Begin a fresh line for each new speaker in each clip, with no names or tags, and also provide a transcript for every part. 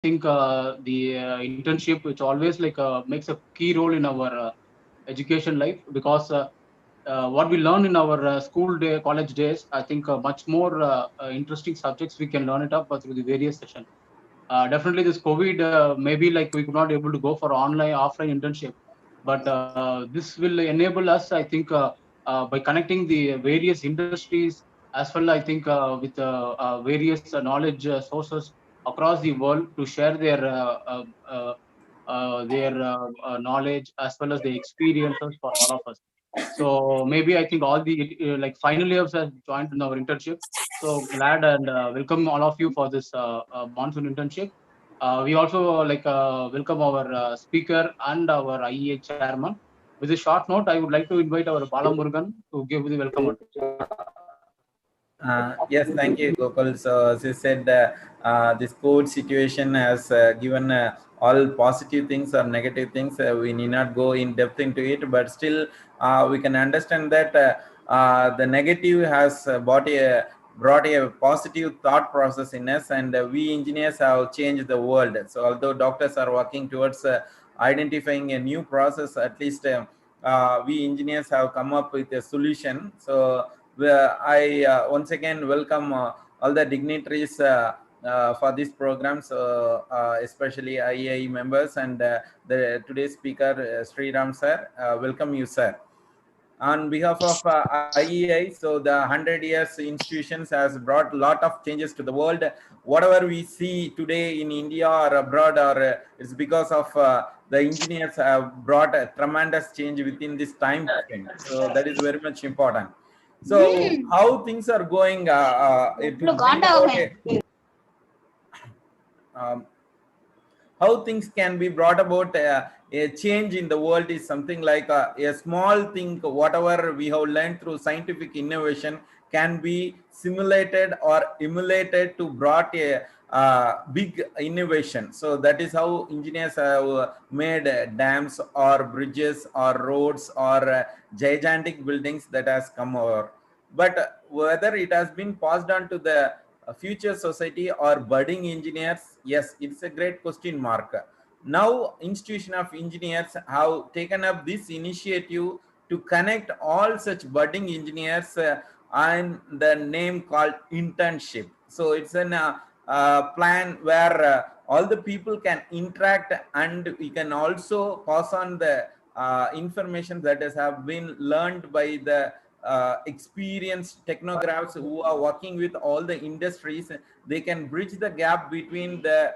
think the internship, which always makes a key role in our education life, because what we learn in our school day, college days, I think much more interesting subjects we can learn it up through the various sessions. Definitely, this COVID, maybe like we could not able to go for online, offline internship, but this will enable us, I think, by connecting the various industries as well. I think with various knowledge sources across the world to share their knowledge as well as the experiences for all of us. So maybe I think all the final years have joined in our internship. So glad and welcome all of you for this monsoon internship. We also welcome our speaker and our IEA chairman. With a short note, I would like to invite our Bala Murugan to give the welcome address.
Yes, thank you, Gokul. So, as you said, this COVID situation has given all positive things or negative things. We need not go in depth into it, but still, we can understand that the negative has brought a positive thought process in us, and we engineers have changed the world. So, although doctors are working towards identifying a new process, at least we engineers have come up with a solution. So, I once again welcome all the dignitaries for this program, so especially IEI members and the today's speaker, Sri Ram sir. Welcome you, sir. On behalf of IEI, so the 100 years institutions has brought a lot of changes to the world. Whatever we see today in India or abroad, or it's because of the engineers have brought a tremendous change within this time frame. So that is very much important. So how things are going to bring about um, how things can be brought about a change in the world is something like a small thing. Whatever we have learned through scientific innovation can be simulated or emulated to brought a big innovation. So that is how engineers have made dams or bridges or roads or gigantic buildings that has come over. But whether it has been passed on to the future society or budding engineers, yes, it's a great question mark. Now institution of engineers have taken up this initiative to connect all such budding engineers and the name called internship. So it's an plan where all the people can interact, and we can also pass on the information that has have been learned by the experienced technographs who are working with all the industries. They can bridge the gap between the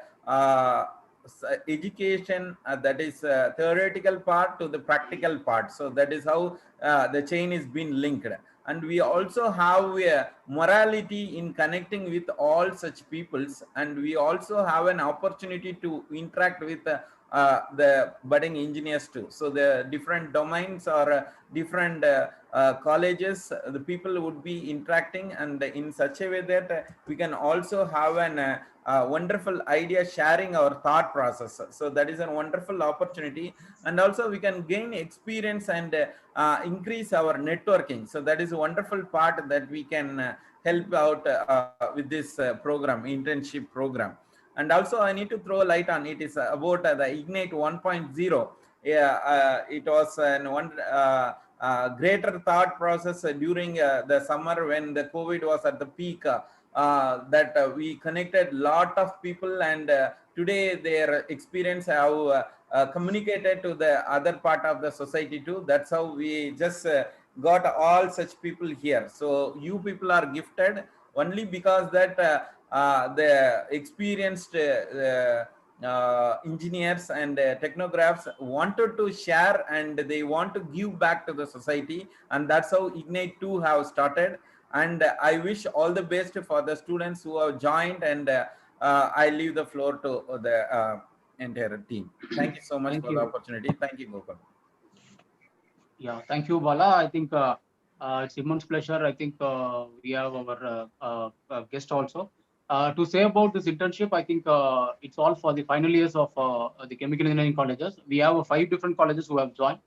education that is theoretical part to the practical part. So that is how the chain is being linked. And we also have a morality in connecting with all such peoples, and we also have an opportunity to interact with the budding engineers too. So the different domains or different colleges, the people would be interacting, and in such a way that we can also have an wonderful idea sharing our thought process. So that is a wonderful opportunity, and also we can gain experience and increase our networking. So that is a wonderful part that we can help out with this program, internship program. And also I need to throw a light on it is about the Ignite 1.0. Yeah, it was an one greater thought process during the summer when the COVID was at the peak, that we connected lot of people, and today their experience have communicated to the other part of the society too. That's how we just got all such people here. So you people are gifted only because that the experienced engineers and technographs wanted to share, and they want to give back to the society, and that's how Ignite 2 have started. And I wish all the best for the students who have joined, and I leave the floor to the entire team. Thank you so much
Thank
for the
you.
opportunity. Thank you, Gokul.
Yeah, thank you, Bala. I think it's immense pleasure. I think we have our guest also. To say about this internship, I think it's all for the final years of the chemical engineering colleges. We have 5 different colleges who have joined.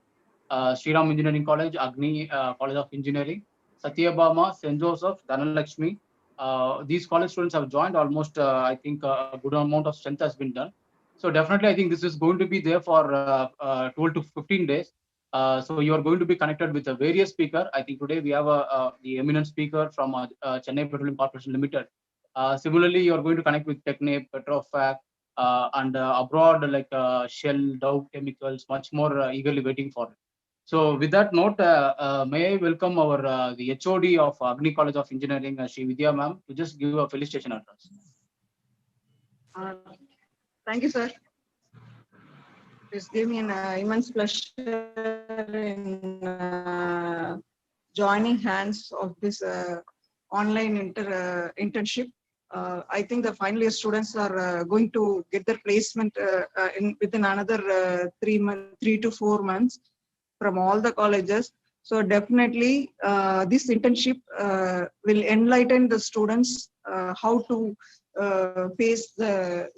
Sriram Engineering College, Agni College of Engineering, Satyabama, St. Joseph, Dhanalakshmi, these college students have joined almost, I think, a good amount of strength has been done. So definitely, I think this is going to be there for 12 to 15 days. So you are going to be connected with a various speaker. I think today we have the eminent speaker from Chennai Petroleum Corporation Limited. Similarly, you are going to connect with Technip, Petrofac, and abroad like Shell, Dow Chemicals, much more eagerly waiting for it. So with that note, may I welcome our the HOD of Agni College of Engineering, Shri Vidya ma'am, to just give a felicitation address.
Thank you, sir. It's given me an immense pleasure in joining hands of this online internship. I think the final year students are going to get their placement within another 3 to 4 months from all the colleges. So definitely this internship will enlighten the students how to face the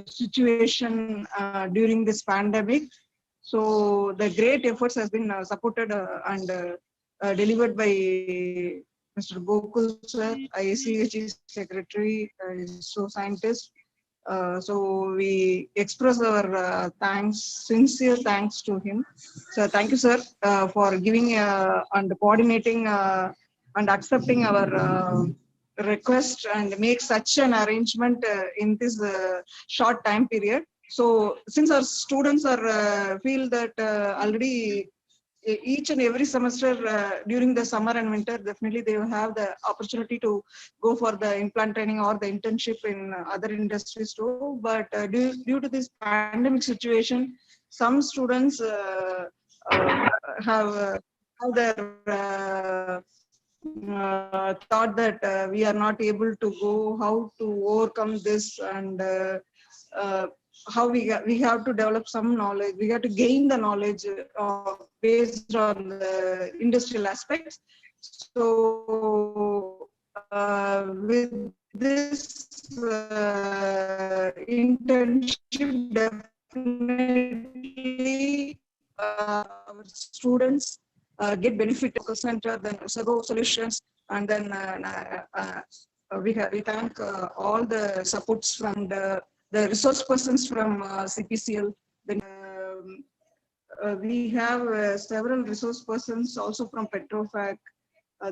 situation during this pandemic. So the great efforts has been supported and delivered by Mr. Gokul sir, ICHE secretary, so scientist. So we express our thanks, sincere thanks to him. So thank you, sir, for giving and coordinating and accepting our request and make such an arrangement in this short time period. So since our students are feel that already each and every semester during the summer and winter, definitely they will have the opportunity to go for the implant training or the internship in other industries too. But due to this pandemic situation, some students have their thought that we are not able to go, how to overcome this, and how we have to develop some knowledge. We have to gain the knowledge based on the industrial aspects. So with this internship, definitely our students get benefit of center, then Ursagosolutions, and then we thank all the supports from the resource persons from CPCL. Then we have several resource persons also from Petrofac,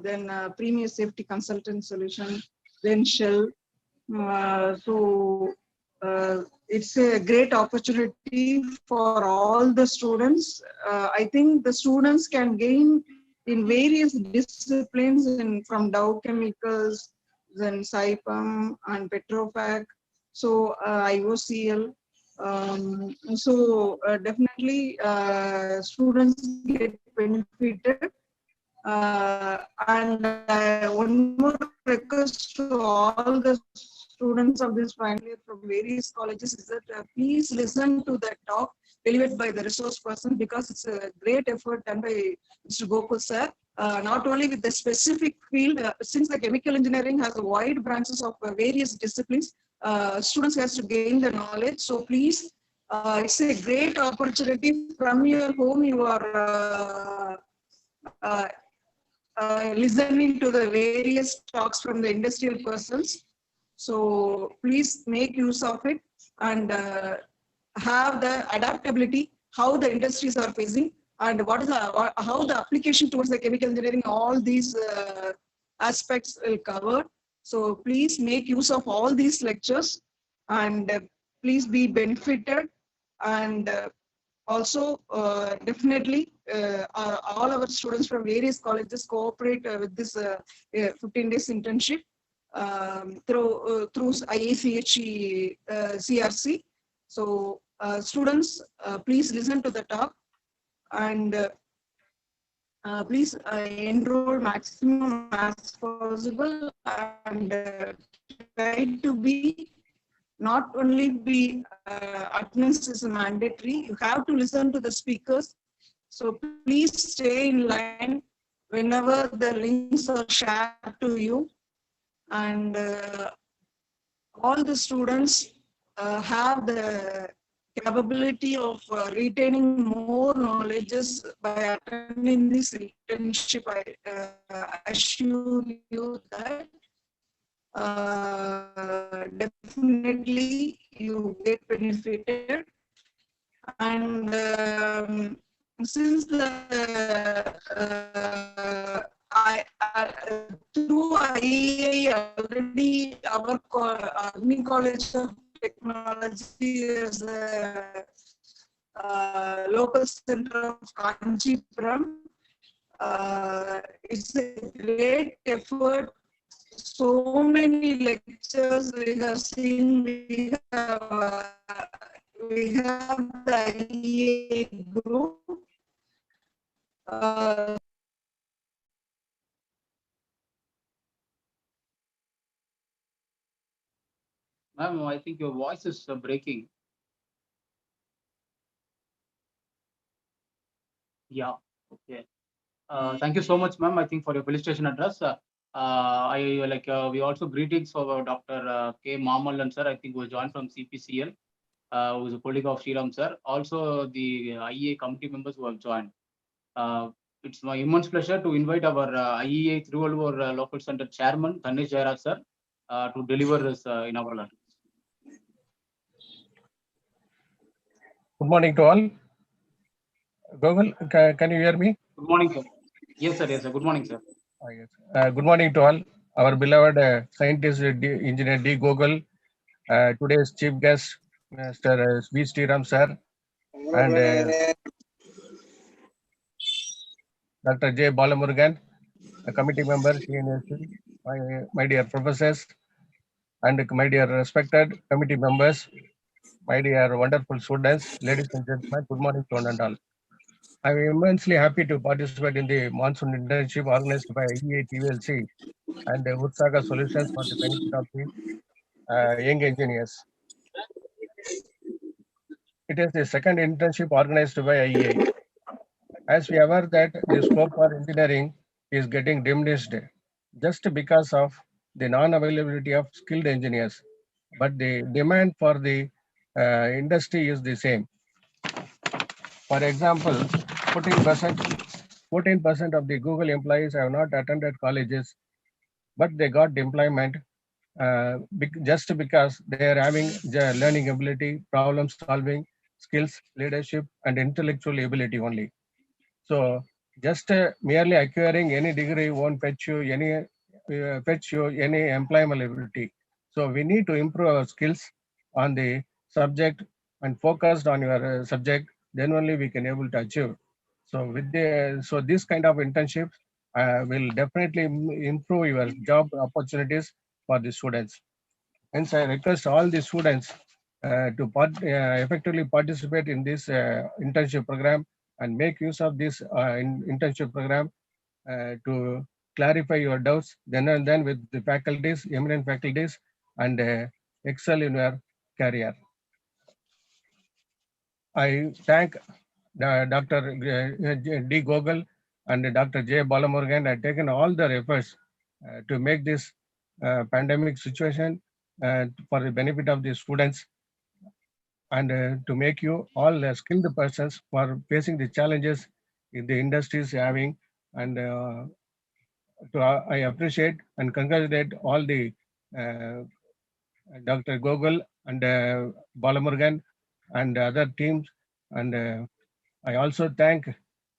then Premier Safety Consultant Solution, then Shell. So it's a great opportunity for all the students. I think the students can gain in various disciplines from Dow Chemicals, then SIPAM and Petrofac, so IOCL. So definitely students get benefited. And one more request to all the students of this final year from various colleges is that please listen to the talk delivered by the resource person, because it's a great effort done by Mr. Gokul sir. Not only with the specific field, since the chemical engineering has a wide branches of various disciplines, students has to gain the knowledge. So please, it's a great opportunity. From your home, you are listening to the various talks from the industrial persons. So please make use of it and have the adaptability, how the industries are facing, and what is how the application towards the chemical engineering, all these aspects will cover. So please make use of all these lectures and please be benefited. And also definitely all our students from various colleges cooperate with this 15 days internship through IACHE CRC. So students, please listen to the talk and please enroll maximum as possible and try to be, not only be attendance is mandatory, you have to listen to the speakers. So please stay in line whenever the links are shared to you. And all the students have the capability of retaining more knowledges by attending this internship. I assure you that definitely you get benefited. And since the through IEI already our Army College of Technology is a local center of Kanchipuram. It's a great effort. So many lectures we have seen. We have the IEA group.
Ma'am, I think your voice is breaking. Yeah. Okay. Thank you so much, ma'am. I think for your felicitation address. We also greetings for Dr. K. Mamalan sir. I think who joined from CPCL, who is a colleague of Sriram sir. Also the IEA committee members who have joined. It's my immense pleasure to invite our IEA through our local center chairman Dhanesh Jairaj sir to deliver this in our learning.
Good morning to all. Google, can you hear me?
Good morning, sir. Yes, sir. Yes, sir. Good morning, sir.
Yes. Good morning to all. Our beloved scientist, engineer D. Google, today's chief guest, Mr. V. Sriram sir, and Dr. J. Balamurugan, a committee member, CNSC, my dear professors, and my dear respected committee members, my dear wonderful students, ladies and gentlemen, good morning to one and all. I'm immensely happy to participate in the Monsoon internship organized by IEI TVLC and Ursagosolutions for the benefit of the young engineers. It is the second internship organized by IEI. As we are aware that the scope for engineering is getting diminished just because of the non-availability of skilled engineers, but the demand for the industry is the same. For example, 14% of the Google employees have not attended colleges, but they got employment just because they are having learning ability, problem solving skills, leadership, and intellectual ability only. So just merely acquiring any degree won't fetch you any employability. So we need to improve our skills on the subject and focused on your subject. Then only we can able to achieve. So this kind of internship will definitely improve your job opportunities for the students. Hence, I request all the students to effectively participate in this internship program and make use of this internship program to clarify your doubts then and then with the faculties, eminent faculties, and excel in your career. I thank Dr. D. Gogol and Dr. J. Balamurugan have taken all their efforts to make this pandemic situation for the benefit of the students and to make you all skilled persons for facing the challenges in the industries having. And I appreciate and congratulate all the Dr. Gogol and Balamurugan and other teams. And I also thank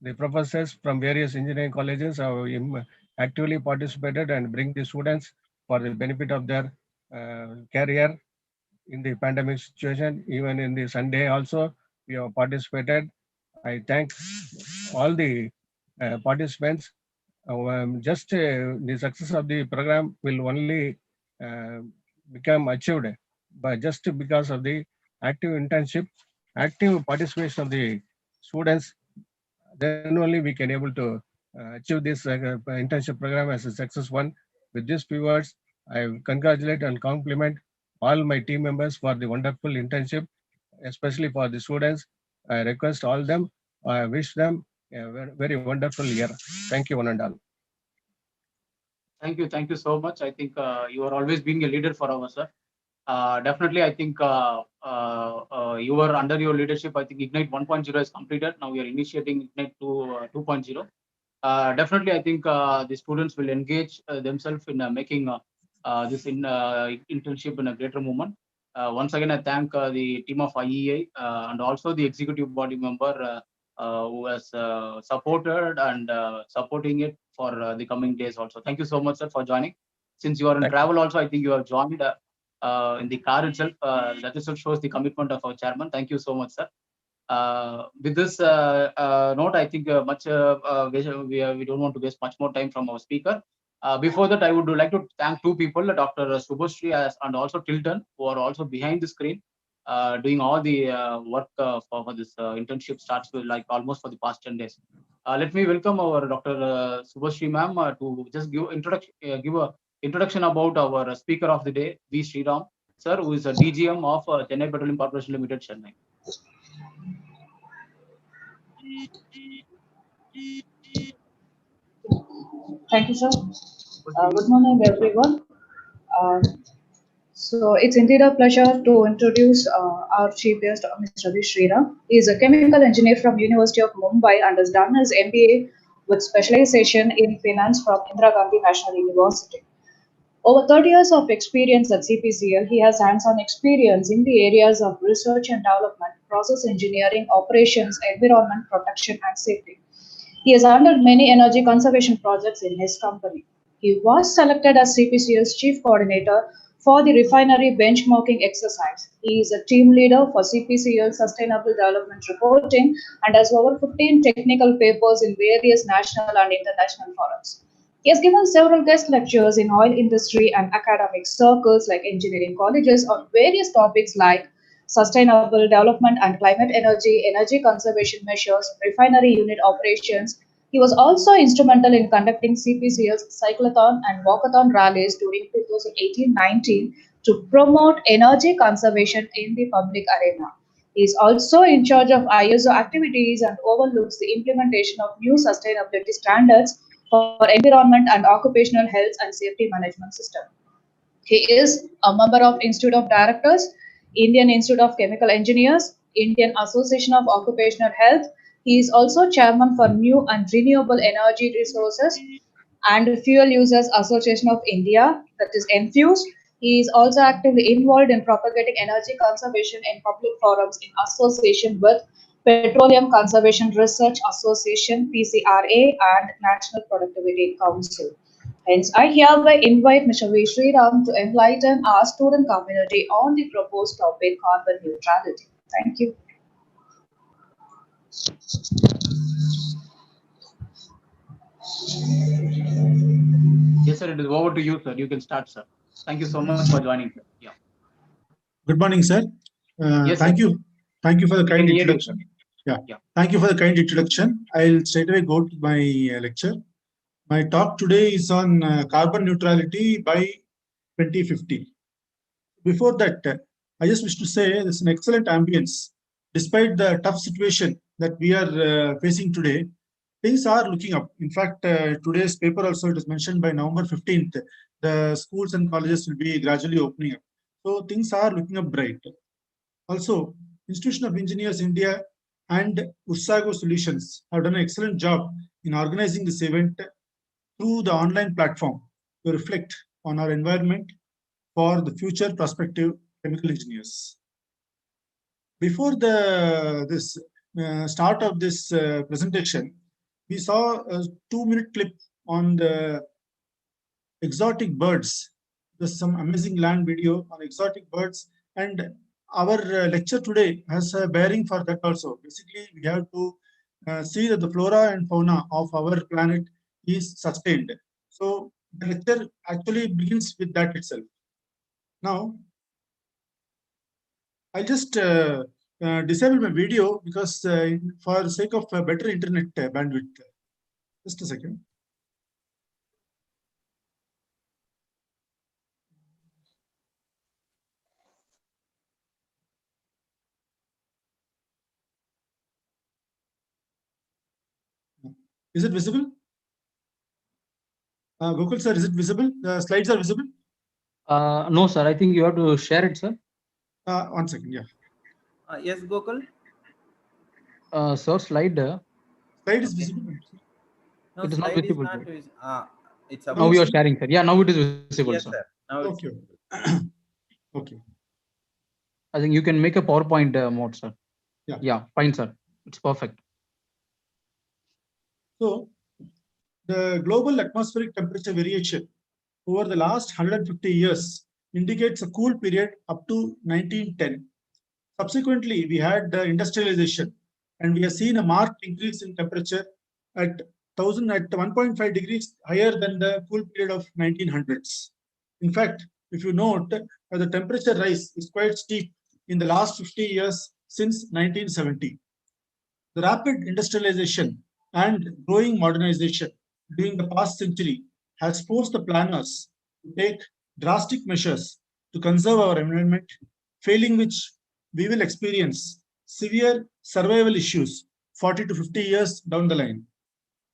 the professors from various engineering colleges who actively participated and bring the students for the benefit of their career in the pandemic situation. Even in the Sunday also, we have participated. I thank all the participants. The success of the program will only uh, become achieved by just because of the active internship, active participation of the students. Then only we can able to achieve this internship program as a success one. With these few words, I congratulate and compliment all my team members for the wonderful internship, especially for the students. I request all them, I wish them a very, very wonderful year. Thank you, one and all.
Thank you. Thank you so much. I think you are always being a leader for our sir. Definitely, I think you are under your leadership. I think Ignite 1.0 is completed. Now we are initiating Ignite 2.0. Definitely, I think the students will engage themselves in making this internship in a greater movement. Once again, I thank the team of IEI and also the executive body member who has supported and supporting it for the coming days also. Thank you so much, sir, for joining. Since you are in travel also, I think you have joined in the car itself. That itself shows the commitment of our chairman. Thank you so much, sir. With this note, I think we don't want to waste much more time from our speaker. Before that, I would like to thank two people, Dr. Subhashree and also Tilton, who are also behind the screen, doing all the work for this internship starts with like almost for the past 10 days. Let me welcome our Dr. Subhashree ma'am to just give a introduction about our speaker of the day, V. Sriram, sir, who is a DGM of Chennai Petroleum Corporation Limited, Chennai.
Thank you, sir. Good morning, everyone. Uh, so it's indeed a pleasure to introduce our chief guest, Mr. V. Sriram. He is a chemical engineer from University of Mumbai and has done his MBA with specialization in finance from Indira Gandhi National University. Over 30 years of experience at CPCL, he has hands-on experience in the areas of research and development, process engineering, operations, environment protection, and safety. He has handled many energy conservation projects in his company. He was selected as CPCL's chief coordinator for the refinery benchmarking exercise. He is a team leader for CPCL Sustainable Development Reporting and has over 15 technical papers in various national and international forums. He has given several guest lectures in oil industry and academic circles like engineering colleges on various topics like sustainable development and climate energy, energy conservation measures, refinery unit operations. He was also instrumental in conducting CPCL's cyclothon and walkathon rallies during 2018-19 to promote energy conservation in the public arena. He is also in charge of ISO activities and overlooks the implementation of new sustainability standards for environment and occupational health and safety management system. He is a member of Institute of Directors, Indian Institute of Chemical Engineers, Indian Association of Occupational Health. He is also chairman for New and Renewable Energy Resources and Fuel Users Association of India, that is NFUSE. He is also actively involved in propagating energy conservation in public forums in association with Petroleum Conservation Research Association (PCRA) and National Productivity Council. Hence, I hereby invite Mr. V. Sriram to enlighten our student community on the proposed topic carbon neutrality. Thank you.
Yes, sir. It is over to you, sir. You can start, sir. Thank you so much for joining, sir. Yeah.
Good morning, sir.
Yes,
Thank
sir.
you. Thank you for the
We
kind
can hear you,
introduction.
sir.
Yeah. Thank you for the kind introduction. I'll straight away go to my lecture. My talk today is on carbon neutrality by 2050. Before that, I just wish to say there's an excellent ambience. Despite the tough situation that we are facing today, things are looking up. In fact, today's paper also it is mentioned by November 15th, the schools and colleges will be gradually opening up. So things are looking up bright. Also, Institution of Engineers India and Ursagosolutions have done an excellent job in organizing this event through the online platform to reflect on our environment for the future prospective chemical engineers. Before this start of this presentation, we saw a 2-minute clip on the exotic birds. There's some amazing land video on exotic birds, and our lecture today has a bearing for that also. Basically, we have to see that the flora and fauna of our planet is sustained. So the lecture actually begins with that itself. Now, I'll just disable my video because for the sake of better internet bandwidth. Just a second. Is it visible? Gokul sir, is it visible? The slides are visible?
No, sir. I think you have to share it, sir.
1 second, yeah.
Yes, Gokul?
Sir, slide.
Slide is visible.
No,
It is not
slide is
visible,
not
sir.
it's
Now
about.
you are sharing, sir. Yeah, now it is visible,
Yes,
sir.
sir. Now it's
Okay. Okay.
I think you can make a PowerPoint mode, sir.
Yeah.
Yeah, fine, sir. It's perfect.
So the global atmospheric temperature variation over the last 150 years indicates a cool period up to 1910. Subsequently, we had the industrialization, and we have seen a marked increase in temperature at 1.5 degrees higher than the cool period of 1900s. In fact, if you note, the temperature rise is quite steep in the last 50 years since 1970. The rapid industrialization and growing modernization during the past century has forced the planners to take drastic measures to conserve our environment, failing which we will experience severe survival issues 40 to 50 years down the line.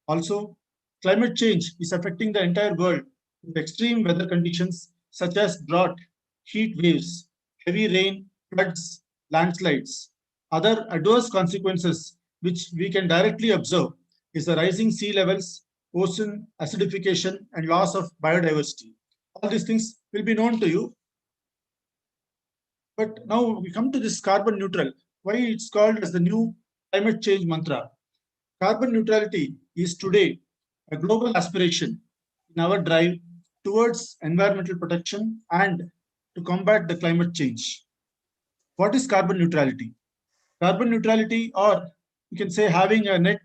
Also, climate change is affecting the entire world with extreme weather conditions such as drought, heat waves, heavy rain, floods, landslides. Other adverse consequences which we can directly observe is the rising sea levels, ocean acidification, and loss of biodiversity. All these things will be known to you. But now we come to this carbon neutral. Why it's called as the new climate change mantra. Carbon neutrality is today a global aspiration in our drive towards environmental protection and to combat the climate change. What is carbon neutrality? Carbon neutrality, or you can say having a net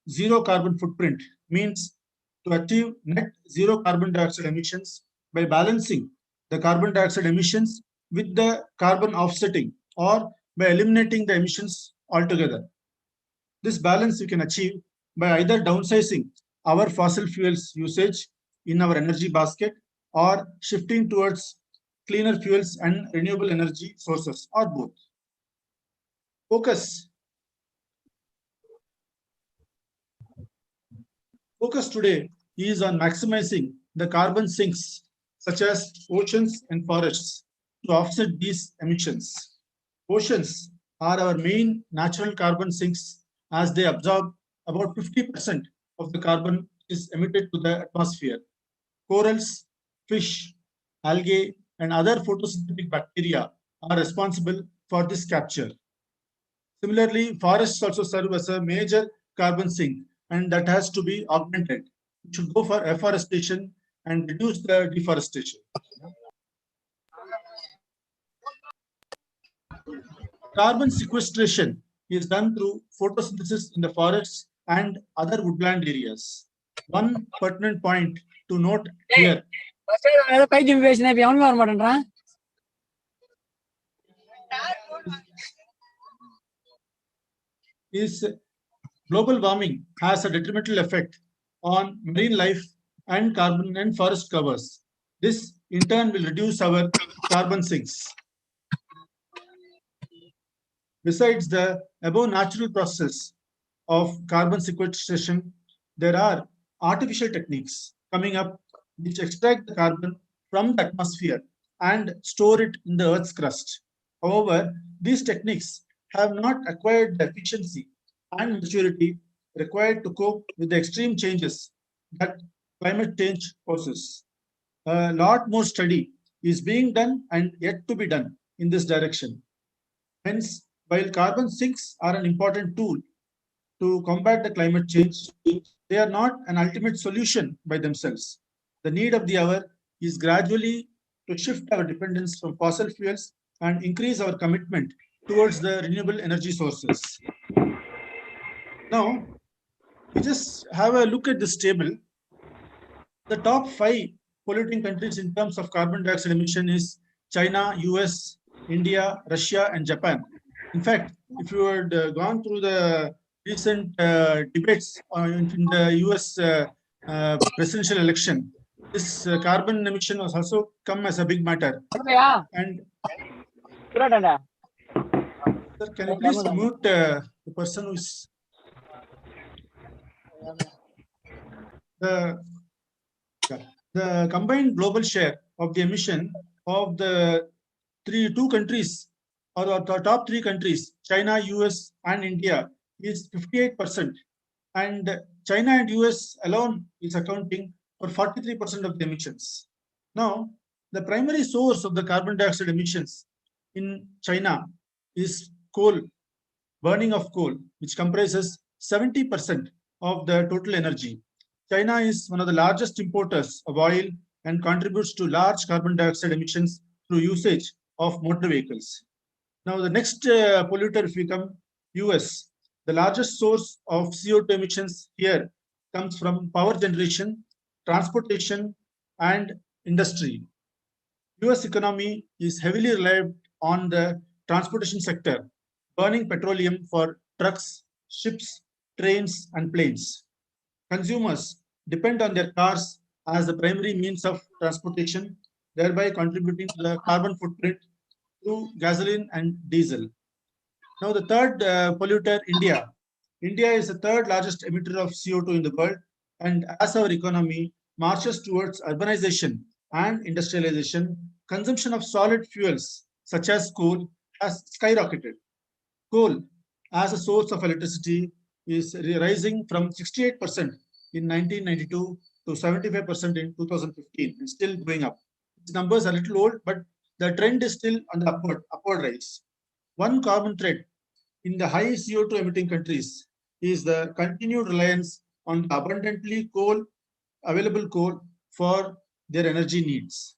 zero carbon footprint, means to achieve net zero carbon dioxide emissions by balancing the carbon dioxide emissions with the carbon offsetting, or by eliminating the emissions altogether. This balance we can achieve by either downsizing our fossil fuels usage in our energy basket or shifting towards cleaner fuels and renewable energy sources, or both. Focus today is on maximizing the carbon sinks such as oceans and forests to offset these emissions. Oceans are our main natural carbon sinks as they absorb about 50% of the carbon is emitted to the atmosphere. Corals, fish, algae, and other photosynthetic bacteria are responsible for this capture. Similarly, forests also serve as a major carbon sink, and that has to be augmented. It should go for afforestation and reduce the deforestation. Carbon sequestration is done through photosynthesis in the forests and other woodland areas. One pertinent point to note here is global warming has a detrimental effect on marine life and carbon and forest covers. This in turn will reduce our carbon sinks. Besides the above natural process of carbon sequestration, there are artificial techniques coming up which extract the carbon from the atmosphere and store it in the Earth's crust. However, these techniques have not acquired the efficiency and maturity required to cope with the extreme changes that climate change poses. A lot more study is being done and yet to be done in this direction. Hence, while carbon sinks are an important tool to combat the climate change, they are not an ultimate solution by themselves. The need of the hour is gradually to shift our dependence from fossil fuels and increase our commitment towards the renewable energy sources. Now, we just have a look at this table. The top 5 polluting countries in terms of carbon dioxide emission is China, US, India, Russia, and Japan. In fact, if you had gone through the recent debates in the US presidential election, this carbon emission was also come as a big matter. And sir, can you please mute the person who is the combined global share of the emission of the two countries, or the top 3 countries, China, US, and India, is 58%. And China and US alone is accounting for 43% of the emissions. Now, The primary source of the carbon dioxide emissions in China is coal, burning of coal, which comprises 70% of the total energy. China is one of the largest importers of oil and contributes to large carbon dioxide emissions through usage of motor vehicles. Now, the next polluter, if we come, US, the largest source of CO2 emissions here comes from power generation, transportation, and industry. US economy is heavily reliant on the transportation sector, burning petroleum for trucks, ships, trains, and planes. Consumers depend on their cars as the primary means of transportation, thereby contributing to the carbon footprint through gasoline and diesel. Now, the third polluter, India. India is the third largest emitter of CO2 in the world. And as our economy marches towards urbanization and industrialization, consumption of solid fuels such as coal has skyrocketed. Coal as a source of electricity is rising from 68% in 1992 to 75% in 2015 and still going up. These numbers are a little old, but the trend is still on the upward rise. One common thread in the high CO2 emitting countries is the continued reliance on abundantly available coal for their energy needs.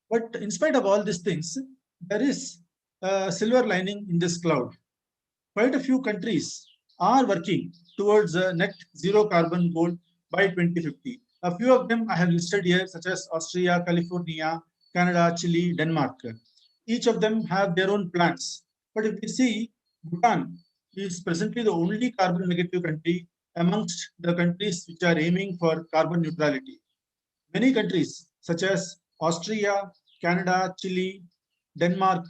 But in spite of all these things, there is a silver lining in this cloud. Quite a few countries are working towards a net zero carbon goal by 2050. A few of them I have listed here, such as Austria, California, Canada, Chile, Denmark. Each of them have their own plans. But if we see, Bhutan is presently the only carbon negative country amongst the countries which are aiming for carbon neutrality. Many countries such as Austria, Canada, Chile, Denmark,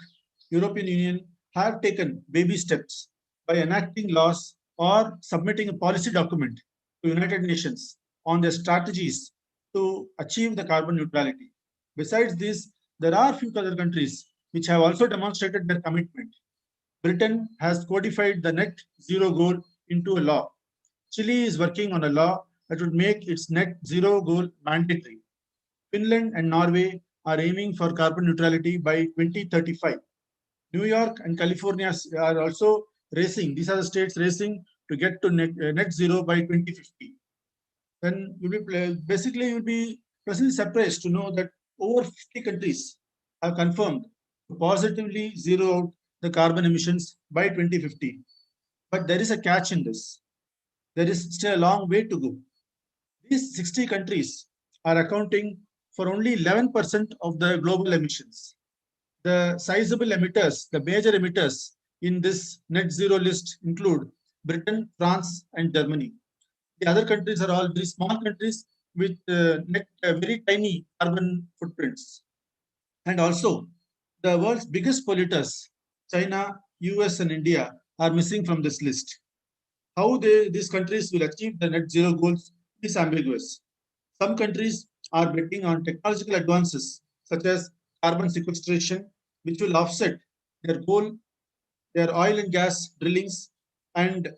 European Union have taken baby steps by enacting laws or submitting a policy document to United Nations on their strategies to achieve the carbon neutrality. Besides this, there are few other countries which have also demonstrated their commitment. Britain has codified the net zero goal into a law. Chile is working on a law that would make its net zero goal mandatory. Finland and Norway are aiming for carbon neutrality by 2035. New York and California are also racing. These are the states racing to get to net zero by 2050. Then basically you'll be pleasantly surprised to know that over 50 countries have confirmed to positively zero out the carbon emissions by 2050. But there is a catch in this. There is still a long way to go. These 60 countries are accounting for only 11% of the global emissions. The sizable emitters, the major emitters in this net zero list include Britain, France, and Germany. The other countries are all very small countries with very tiny carbon footprints. And also, the world's biggest polluters, China, US, and India, are missing from this list. How these countries will achieve the net zero goals is ambiguous. Some countries are betting on technological advances such as carbon sequestration, which will offset their coal, their oil and gas drillings, and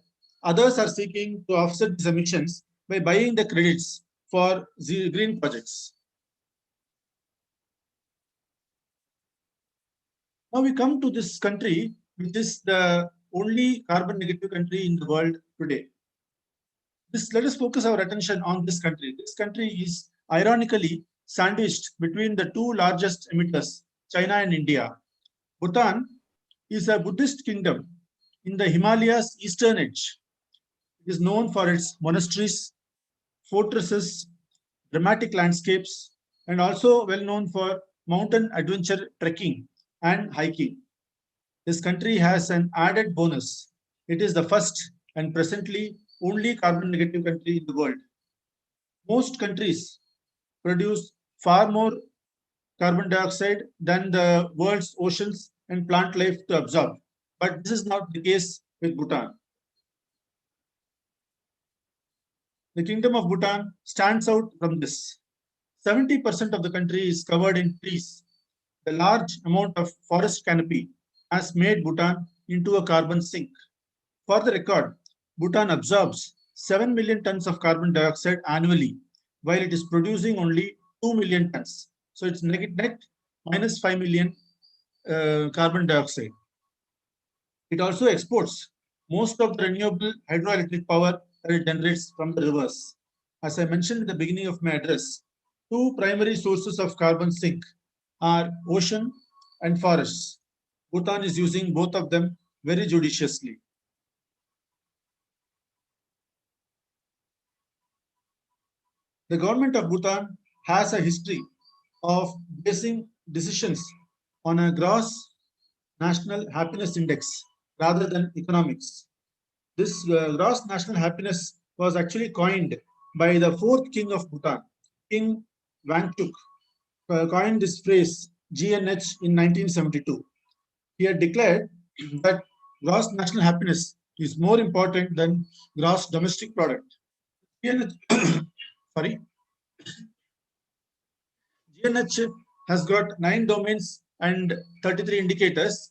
others are seeking to offset these emissions by buying the credits for green projects. Now we come to this country, which is the only carbon negative country in the world today. Let us focus our attention on this country. This country is ironically sandwiched between the two largest emitters, China and India. Bhutan is a Buddhist kingdom in the Himalayas' eastern edge. It is known for its monasteries, fortresses, dramatic landscapes, and also well known for mountain adventure trekking and hiking. This country has an added bonus. It is the first and presently only carbon negative country in the world. Most countries produce far more carbon dioxide than the world's oceans and plant life to absorb. But this is not the case with Bhutan. The Kingdom of Bhutan stands out from this. 70% of the country is covered in trees. The large amount of forest canopy has made Bhutan into a carbon sink. For the record, Bhutan absorbs 7 million tons of carbon dioxide annually, while it is producing only 2 million tons. So it's net minus 5 million carbon dioxide. It also exports most of the renewable hydroelectric power that it generates from the rivers. As I mentioned at the beginning of my address, two primary sources of carbon sink are ocean and forests. Bhutan is using both of them very judiciously. The government of Bhutan has a history of basing decisions on a gross national happiness index rather than economics. This gross national happiness was actually coined by the fourth king of Bhutan, King Wangchuk, coined this phrase GNH in 1972. He had declared that gross national happiness is more important than gross domestic product. GNH, sorry, GNH has got 9 domains and 33 indicators.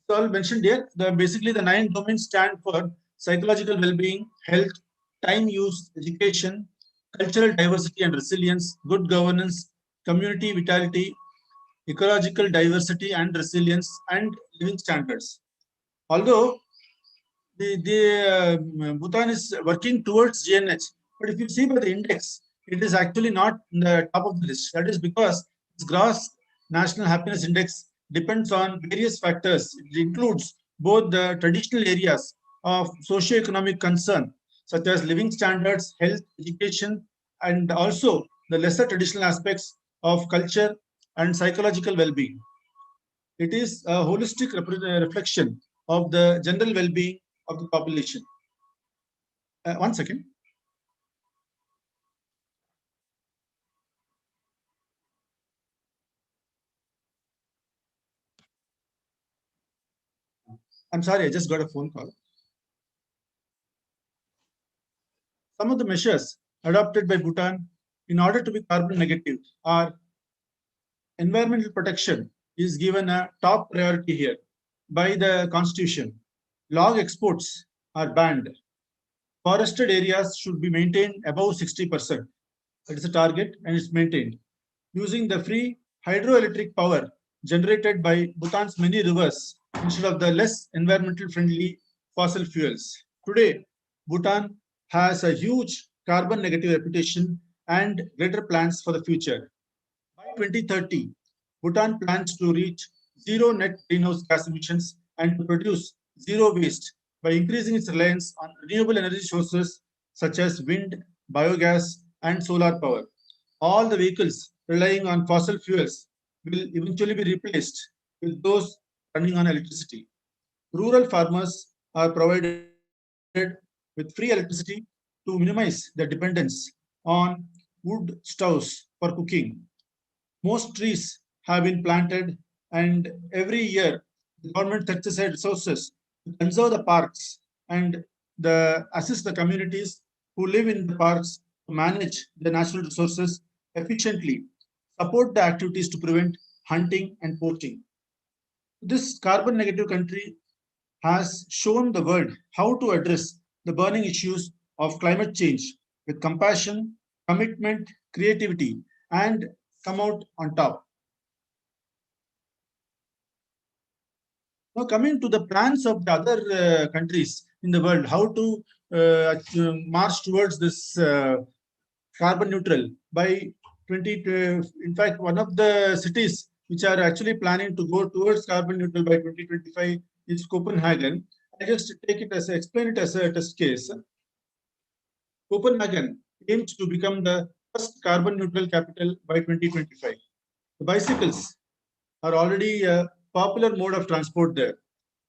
So I'll mention here, basically the 9 domains stand for psychological well-being, health, time use, education, cultural diversity and resilience, good governance, community vitality, ecological diversity and resilience, and living standards. Although Bhutan is working towards GNH, but if you see by the index, it is actually not in the top of the list. That is because its gross national happiness index depends on various factors. It includes both the traditional areas of socio-economic concern, such as living standards, health, education, and also the lesser traditional aspects of culture and psychological well-being. It is a holistic reflection of the general well-being of the population. One second. I'm sorry, I just got a phone call. Some of the measures adopted by Bhutan in order to be carbon negative are environmental protection is given a top priority here by the constitution. Log exports are banned. Forested areas should be maintained above 60%. That is a target and it's maintained. Using the free hydroelectric power generated by Bhutan's many rivers instead of the less environmental friendly fossil fuels. Today, Bhutan has a huge carbon negative reputation and greater plans for the future. By 2030, Bhutan plans to reach zero net greenhouse gas emissions and to produce zero waste by increasing its reliance on renewable energy sources such as wind, biogas, and solar power. All the vehicles relying on fossil fuels will eventually be replaced with those running on electricity. Rural farmers are provided with free electricity to minimize their dependence on wood stoves for cooking. Most trees have been planted, and every year the government sets aside resources to conserve the parks and assist the communities who live in the parks to manage the natural resources efficiently, support the activities to prevent hunting and poaching. This carbon negative country has shown the world how to address the burning issues of climate change with compassion, commitment, creativity, and come out on top. Now, coming to the plans of the other countries in the world, how to march towards this carbon neutral by 20. In fact, one of the cities which are actually planning to go towards carbon neutral by 2025 is Copenhagen. I just explain it as a test case. Copenhagen aims to become the first carbon neutral capital by 2025. The bicycles are already a popular mode of transport there.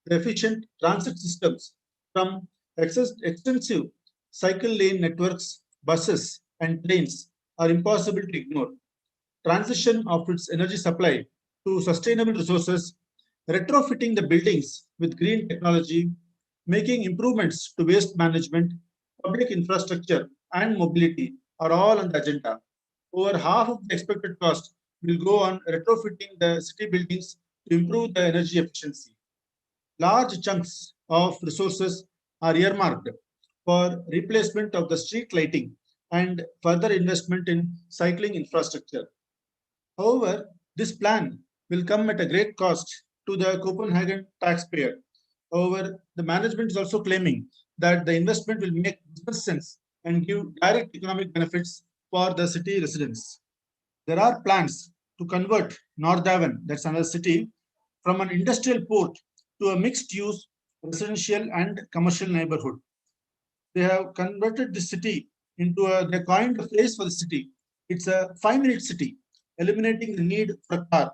The efficient transit systems from extensive cycle lane networks, buses, and trains are impossible to ignore. Transition of its energy supply to sustainable resources, retrofitting the buildings with green technology, making improvements to waste management, public infrastructure, and mobility are all on the agenda. Over half of the expected cost will go on retrofitting the city buildings to improve the energy efficiency. Large chunks of resources are earmarked for replacement of the street lighting and further investment in cycling infrastructure. However, this plan will come at a great cost to the Copenhagen taxpayer. However, the management is also claiming that the investment will make business sense and give direct economic benefits for the city residents. There are plans to convert Nordhaven, that's another city, from an industrial port to a mixed-use residential and commercial neighborhood. They have converted the city into they coined a phrase for the city. It's a 5-minute city, eliminating the need for a car.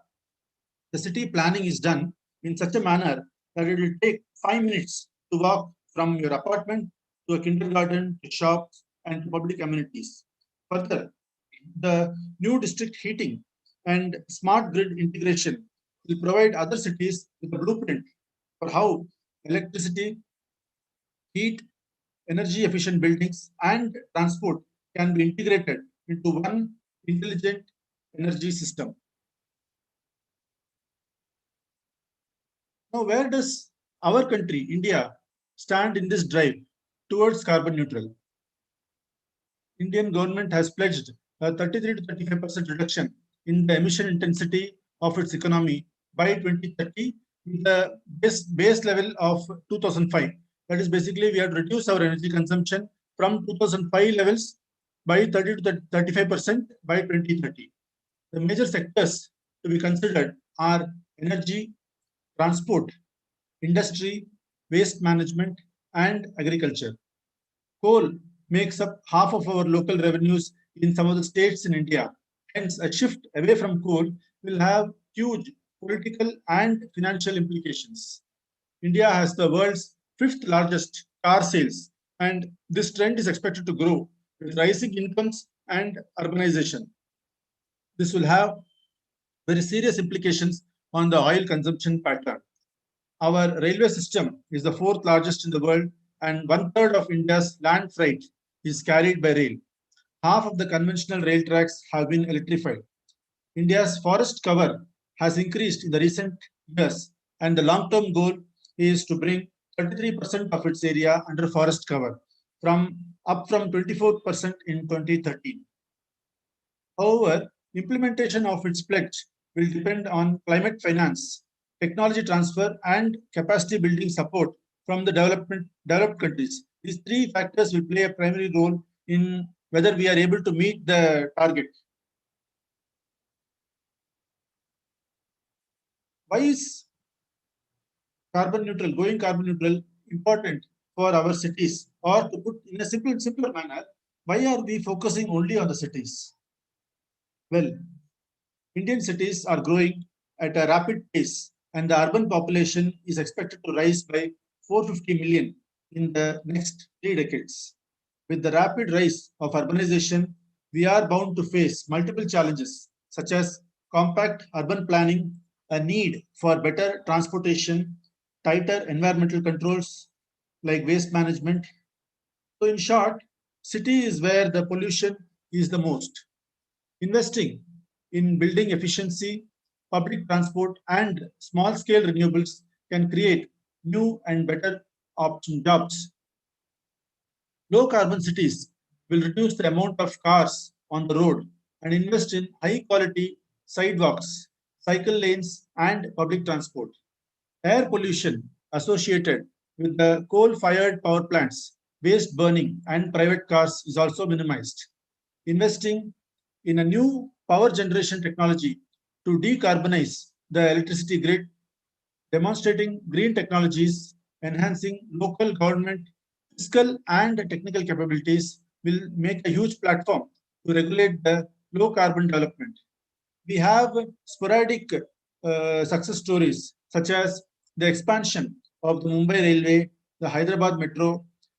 The city planning is done in such a manner that it will take 5 minutes to walk from your apartment to a kindergarten, to shops, and to public amenities. Further, the new district heating and smart grid integration will provide other cities with a blueprint for how electricity, heat, energy efficient buildings, and transport can be integrated into one intelligent energy system. Now, where does our country, India, stand in this drive towards carbon neutral? Indian government has pledged a 33 to 35% reduction in the emission intensity of its economy by 2030 with the base level of 2005. That is basically we have to reduce our energy consumption from 2005 levels by 30 to 35% by 2030. The major sectors to be considered are energy, transport, industry, waste management, and agriculture. Coal makes up half of our local revenues in some of the states in India. Hence, a shift away from coal will have huge political and financial implications. India has the world's 5th largest car sales, and this trend is expected to grow with rising incomes and urbanization. This will have very serious implications on the oil consumption pattern. Our railway system is the 4th largest in the world, and 1/3 of India's land freight is carried by rail. Half of the conventional rail tracks have been electrified. India's forest cover has increased in the recent years, and the long-term goal is to bring 33% of its area under forest cover, up from 24% in 2013. However, implementation of its pledge will depend on climate finance, technology transfer, and capacity building support from the developed countries. These 3 factors will play a primary role in whether we are able to meet the target. Why is going carbon neutral important for our cities? Or to put in a simpler manner, why are we focusing only on the cities? Well, Indian cities are growing at a rapid pace, and the urban population is expected to rise by 450 million in the next 3 decades. With the rapid rise of urbanization, we are bound to face multiple challenges such as compact urban planning, a need for better transportation, tighter environmental controls like waste management. So in short, city is where the pollution is the most. Investing in building efficiency, public transport, and small-scale renewables can create new and better jobs. Low-carbon cities will reduce the amount of cars on the road and invest in high-quality sidewalks, cycle lanes, and public transport. Air pollution associated with the coal-fired power plants, waste burning, and private cars is also minimized. Investing in a new power generation technology to decarbonize the electricity grid, demonstrating green technologies, enhancing local government fiscal and technical capabilities will make a huge platform to regulate the low carbon development. We have sporadic success stories such as the expansion of the Mumbai Railway, the Hyderabad Metro,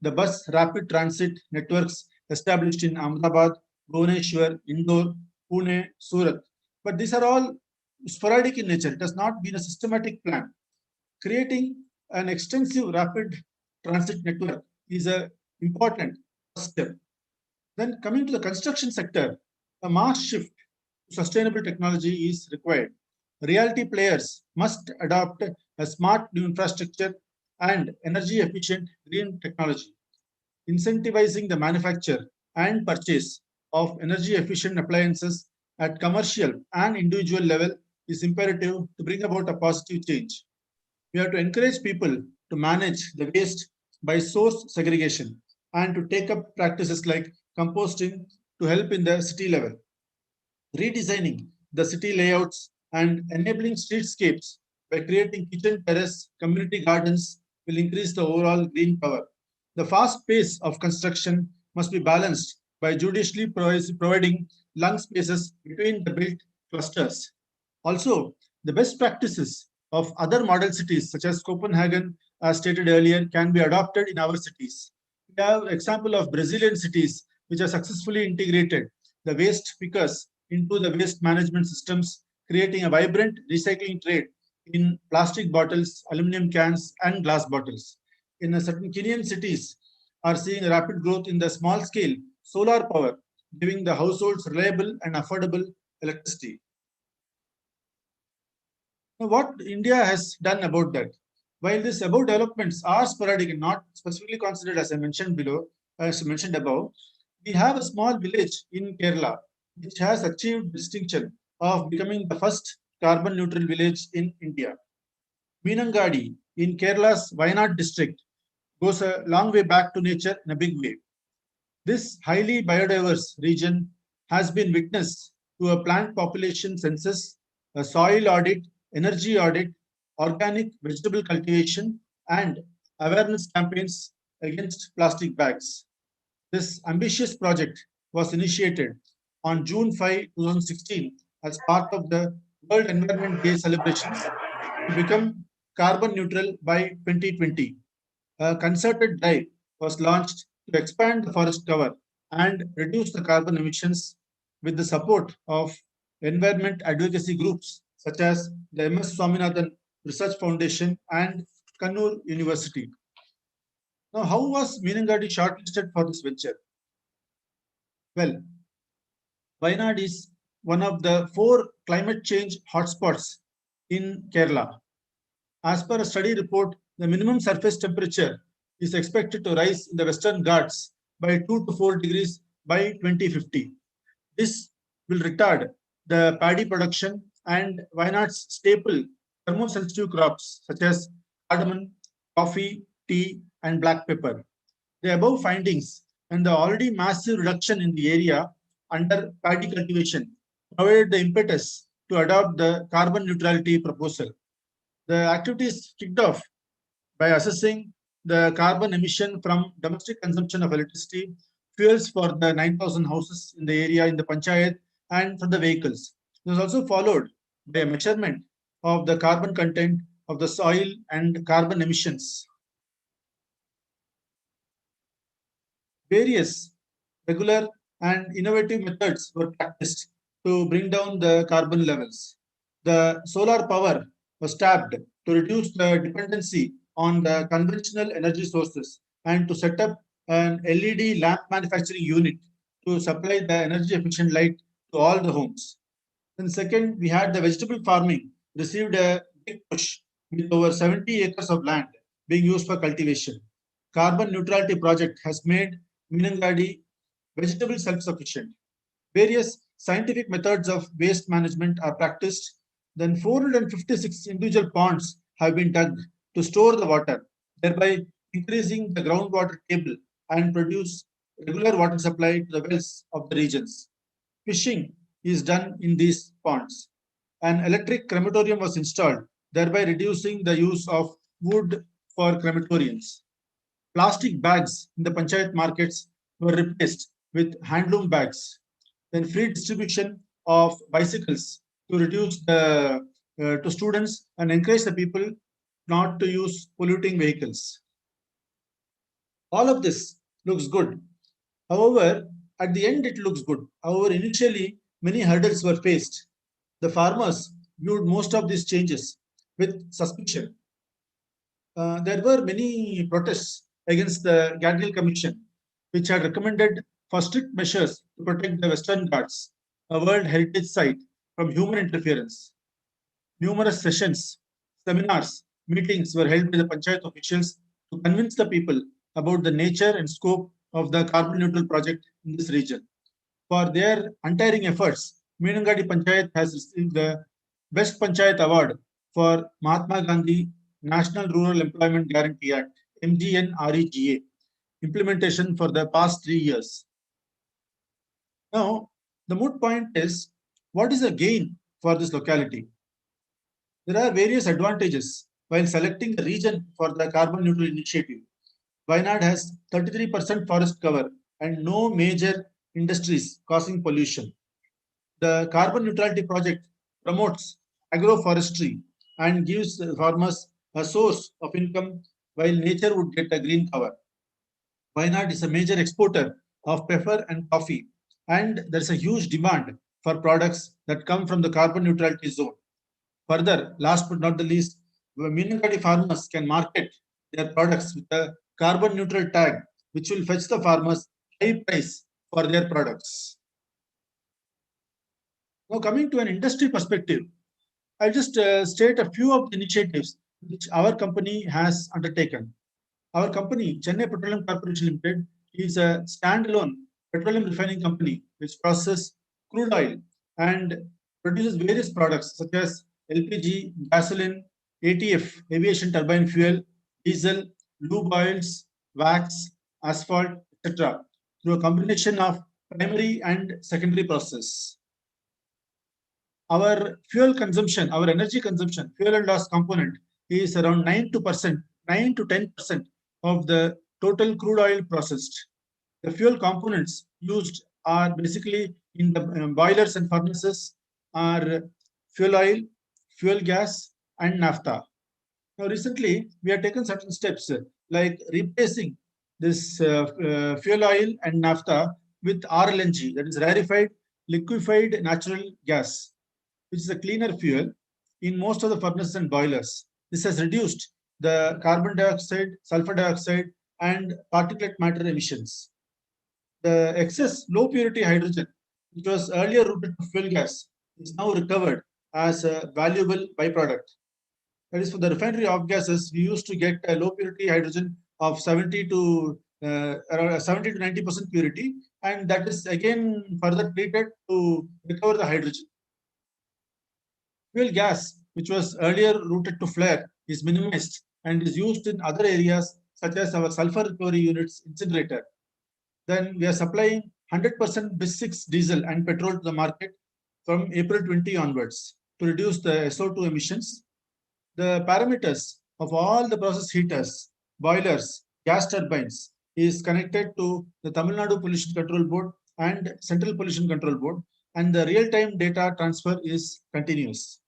the bus rapid transit networks established in Ahmedabad, Bhubaneswar, Indore, Pune, Surat. But these are all sporadic in nature. It has not been a systematic plan. Creating an extensive rapid transit network is an important step. Then coming to the construction sector, a mass shift to sustainable technology is required. Realty players must adopt a smart new infrastructure and energy efficient green technology. incentivizing the manufacture and purchase of energy efficient appliances at commercial and individual level is imperative to bring about a positive change. We have to encourage people to manage the waste by source segregation and to take up practices like composting to help in the city level. Redesigning the city layouts and enabling streetscapes by creating kitchen terrace community gardens will increase the overall green cover. The fast pace of construction must be balanced by judiciously providing lung spaces between the built clusters. Also, the best practices of other model cities such as Copenhagen, as stated earlier, can be adopted in our cities. We have example of Brazilian cities which are successfully integrated the waste pickers into the waste management systems, creating a vibrant recycling trade in plastic bottles, aluminum cans, and glass bottles. In a certain Kenyan cities are seeing a rapid growth in the small scale solar power, giving the households reliable and affordable electricity. Now, what India has done about that? While these above developments are sporadic and not specifically considered as I mentioned below, as mentioned above, we have a small village in Kerala which has achieved distinction of becoming the first carbon neutral village in India. Meenangadi in Kerala's Wayanad district goes a long way back to nature in a big way. This highly biodiverse region has been witness to a plant population census, a soil audit, energy audit, organic vegetable cultivation, and awareness campaigns against plastic bags. This ambitious project was initiated on June 5, 2016 as part of the World Environment Day celebrations to become carbon neutral by 2020. A concerted drive was launched to expand the forest cover and reduce the carbon emissions with the support of environment advocacy groups such as the MS Swaminathan Research Foundation and Kannur University. Now, how was Meenangadi shortlisted for this venture? Well, Wayanad is one of the 4 climate change hotspots in Kerala. As per a study report, the minimum surface temperature is expected to rise in the Western Ghats by 2 to 4 degrees by 2050. This will retard the paddy production and Wayanad's staple thermosensitive crops such as cardamom, coffee, tea, and black pepper. The above findings and the already massive reduction in the area under paddy cultivation provided the impetus to adopt the carbon neutrality proposal. The activities kicked off by assessing the carbon emission from domestic consumption of electricity, fuels for the 9,000 houses in the area in the panchayat, and for the vehicles. It was also followed by a measurement of the carbon content of the soil and carbon emissions. Various regular and innovative methods were practiced to bring down the carbon levels. The solar power was tapped to reduce the dependency on the conventional energy sources and to set up an LED lamp manufacturing unit to supply the energy efficient light to all the homes. Then second, we had the vegetable farming received a big push with over 70 acres of land being used for cultivation. Carbon neutrality project has made Meenangadi vegetable self-sufficient. Various scientific methods of waste management are practiced. Then 456 individual ponds have been dug to store the water, thereby increasing the groundwater table and produce regular water supply to the wells of the regions. Fishing is done in these ponds. An electric crematorium was installed, thereby reducing the use of wood for crematoriums. Plastic bags in the panchayat markets were replaced with handloom bags. Then free distribution of bicycles to reduce the to students and encourage the people not to use polluting vehicles. All of this looks good. However, at the end it looks good. However, initially many hurdles were faced. The farmers viewed most of these changes with suspicion. There were many protests against the Gadgil Commission, which had recommended for strict measures to protect the Western Ghats, a World Heritage Site, from human interference. Numerous sessions, seminars, meetings were held by the Panchayat officials to convince the people about the nature and scope of the carbon neutral project in this region. For their untiring efforts, Meenangadi Panchayat has received the Best Panchayat Award for Mahatma Gandhi National Rural Employment Guarantee Act, MGNREGA, implementation for the past 3 years. Now, the moot point is, what is the gain for this locality? There are various advantages while selecting the region for the carbon neutral initiative. Wayanad has 33% forest cover and no major industries causing pollution. The carbon neutrality project promotes agroforestry and gives farmers a source of income while nature would get a green cover. Wayanad is a major exporter of pepper and coffee, and there's a huge demand for products that come from the carbon neutrality zone. Further, last but not the least, Meenangadi farmers can market their products with a carbon neutral tag, which will fetch the farmers high price for their products. Now, coming to an industry perspective, I'll just state a few of the initiatives which our company has undertaken. Our company, Chennai Petroleum Corporation Limited, is a standalone petroleum refining company which processes crude oil and produces various products such as LPG, gasoline, ATF, aviation turbine fuel, diesel, lube oils, wax, asphalt, etc., through a combination of primary and secondary process. Our fuel consumption, our energy consumption, fuel and loss component is around 9 to 10% of the total crude oil processed. The fuel components used are basically in the boilers and furnaces are fuel oil, fuel gas, and naphtha. Now, recently, we have taken certain steps like replacing this fuel oil and naphtha with RLNG, that is rarefied liquefied natural gas, which is a cleaner fuel in most of the furnaces and boilers. This has reduced the carbon dioxide, sulfur dioxide, and particulate matter emissions. The excess low purity hydrogen, which was earlier routed to fuel gas, is now recovered as a valuable byproduct. That is, for the refinery off gases, we used to get a low purity hydrogen of 70 to 90% purity, and that is again further treated to recover the hydrogen. Fuel gas, which was earlier routed to flare, is minimized and is used in other areas such as our sulfur recovery units incinerator. Then we are supplying 100% BIS6 diesel and petrol to the market from April 20 onwards to reduce the SO2 emissions. The parameters of all the process heaters, boilers, gas turbines is connected to the Tamil Nadu Pollution Control Board and Central Pollution Control Board, and the real-time data transfer is continuous.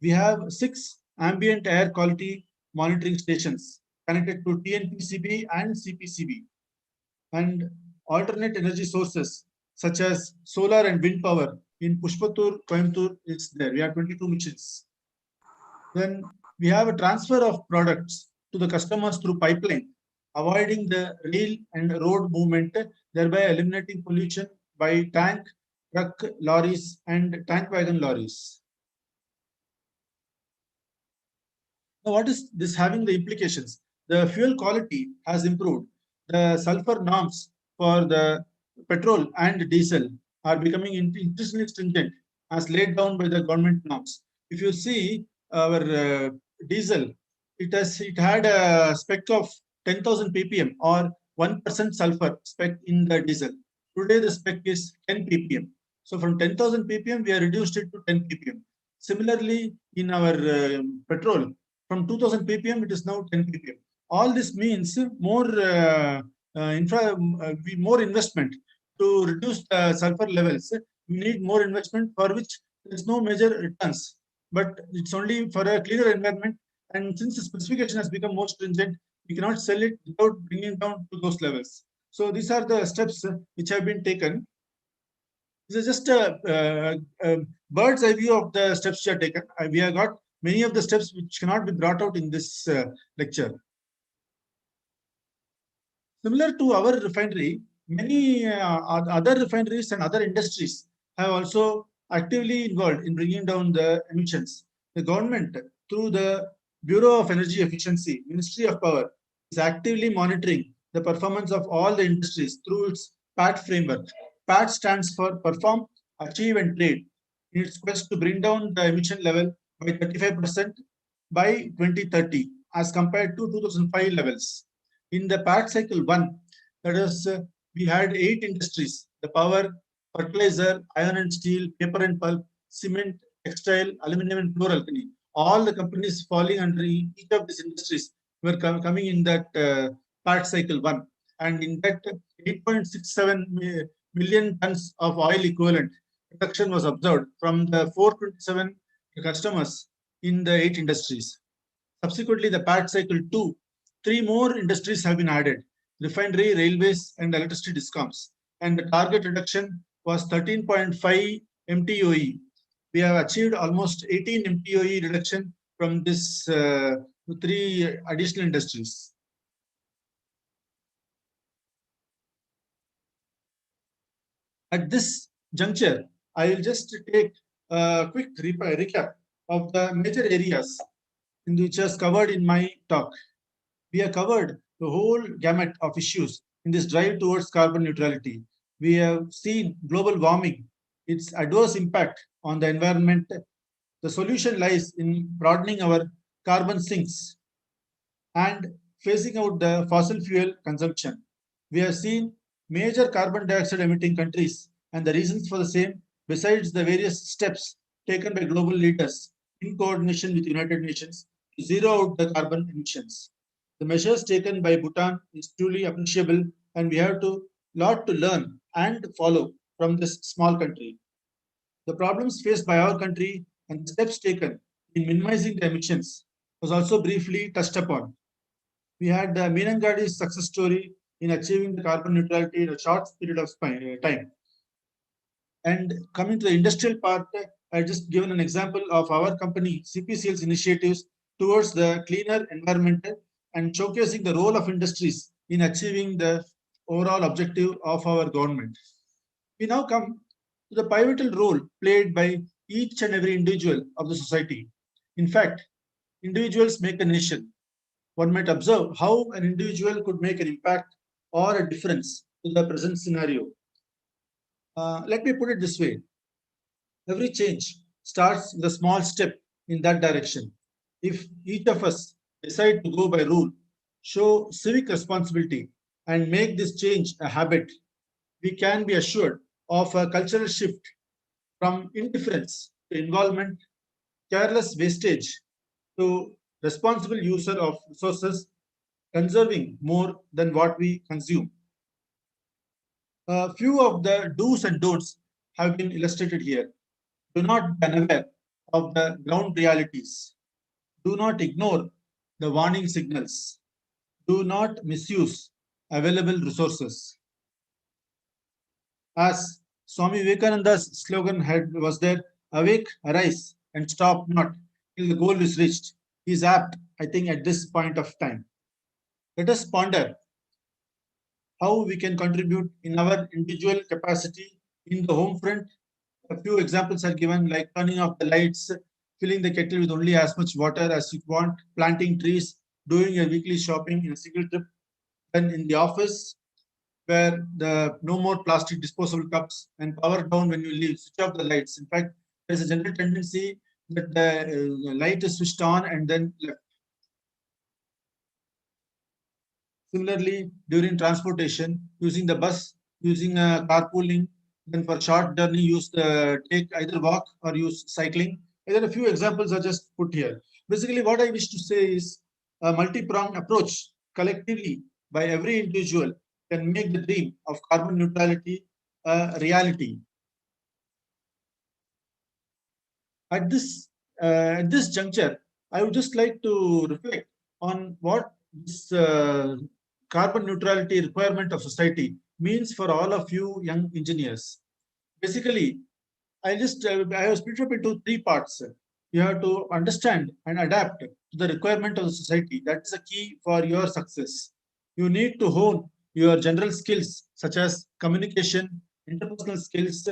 We have 6 ambient air quality monitoring stations connected to TNPCB and CPCB, and alternate energy sources such as solar and wind power in Pushpatur, Coimbatore is there. We have 22 machines. Then we have a transfer of products to the customers through pipeline, avoiding the rail and road movement, thereby eliminating pollution by tank, truck lorries, and tank wagon lorries. Now, what is this having the implications? The fuel quality has improved. The sulfur norms for the petrol and diesel are becoming increasingly stringent as laid down by the government norms. If you see our diesel, it had a spec of 10,000 ppm or 1% sulfur spec in the diesel. Today the spec is 10 ppm. So from 10,000 ppm, we have reduced it to 10 ppm. Similarly, in our petrol, from 2000 ppm, it is now 10 ppm. All this means more more investment to reduce the sulfur levels. We need more investment for which there is no major returns, but it's only for a cleaner environment. And since the specification has become more stringent, we cannot sell it without bringing it down to those levels. So these are the steps which have been taken. This is just a bird's eye view of the steps which are taken. We have got many of the steps which cannot be brought out in this lecture. Similar to our refinery, many other refineries and other industries have also actively involved in bringing down the emissions. The government, through the Bureau of Energy Efficiency, Ministry of Power, is actively monitoring the performance of all the industries through its PAT framework. PAT stands for Perform, Achieve and Trade, in its quest to bring down the emission level by 35% by 2030 as compared to 2005 levels. In the PAT cycle 1, that is, we had 8 industries: the power, fertilizer, iron and steel, paper and pulp, cement, textile, aluminum and chloralkali. All the companies falling under each of these industries were coming in that PAT cycle 1. And in that 8.67 million tons of oil equivalent reduction was observed from the 427 customers in the 8 industries. Subsequently, the PAT cycle 2, 3 more industries have been added: refinery, railways, and electricity discoms. And the target reduction was 13.5 MTOE. We have achieved almost 18 MTOE reduction from this 3 additional industries. At this juncture, I will just take a quick recap of the major areas in which was covered in my talk. We have covered the whole gamut of issues in this drive towards carbon neutrality. We have seen global warming, its adverse impact on the environment. The solution lies in broadening our carbon sinks and phasing out the fossil fuel consumption. We have seen major carbon dioxide emitting countries and the reasons for the same, besides the various steps taken by global leaders in coordination with United Nations to zero out the carbon emissions. The measures taken by Bhutan is truly appreciable, and we have a lot to learn and follow from this small country. The problems faced by our country and the steps taken in minimizing the emissions was also briefly touched upon. We had the Meenangadi's success story in achieving the carbon neutrality in a short period of time. And coming to the industrial part, I just given an example of our company CPCL's initiatives towards the cleaner environment and showcasing the role of industries in achieving the overall objective of our government. We now come to the pivotal role played by each and every individual of the society. In fact, individuals make a nation. One might observe how an individual could make an impact or a difference to the present scenario. Let me put it this way. Every change starts with a small step in that direction. If each of us decide to go by rule, show civic responsibility, and make this change a habit, we can be assured of a cultural shift from indifference to involvement, careless wastage to responsible user of resources, conserving more than what we consume. A few of the do's and don'ts have been illustrated here. Do not be unaware of the ground realities. Do not ignore the warning signals. Do not misuse available resources. As Swami Vivekananda's slogan was there, awake, arise, and stop not till the goal is reached, is apt, I think, at this point of time. Let us ponder how we can contribute in our individual capacity in the home front. A few examples are given, like turning off the lights, filling the kettle with only as much water as you want, planting trees, doing your weekly shopping in a single trip. Then in the office, where no more plastic disposable cups, and power down when you leave, switch off the lights. In fact, there is a general tendency that the light is switched on and then left. Similarly, during transportation, using the bus, using carpooling, then for short journey, take either walk or use cycling. There are a few examples are just put here. Basically, what I wish to say is a multi-pronged approach collectively by every individual can make the dream of carbon neutrality a reality. At this juncture, I would just like to reflect on what this carbon neutrality requirement of society means for all of you young engineers. Basically, I have split up into 3 parts. You have to understand and adapt to the requirement of the society. That is a key for your success. You need to hone your general skills such as communication, interpersonal skills,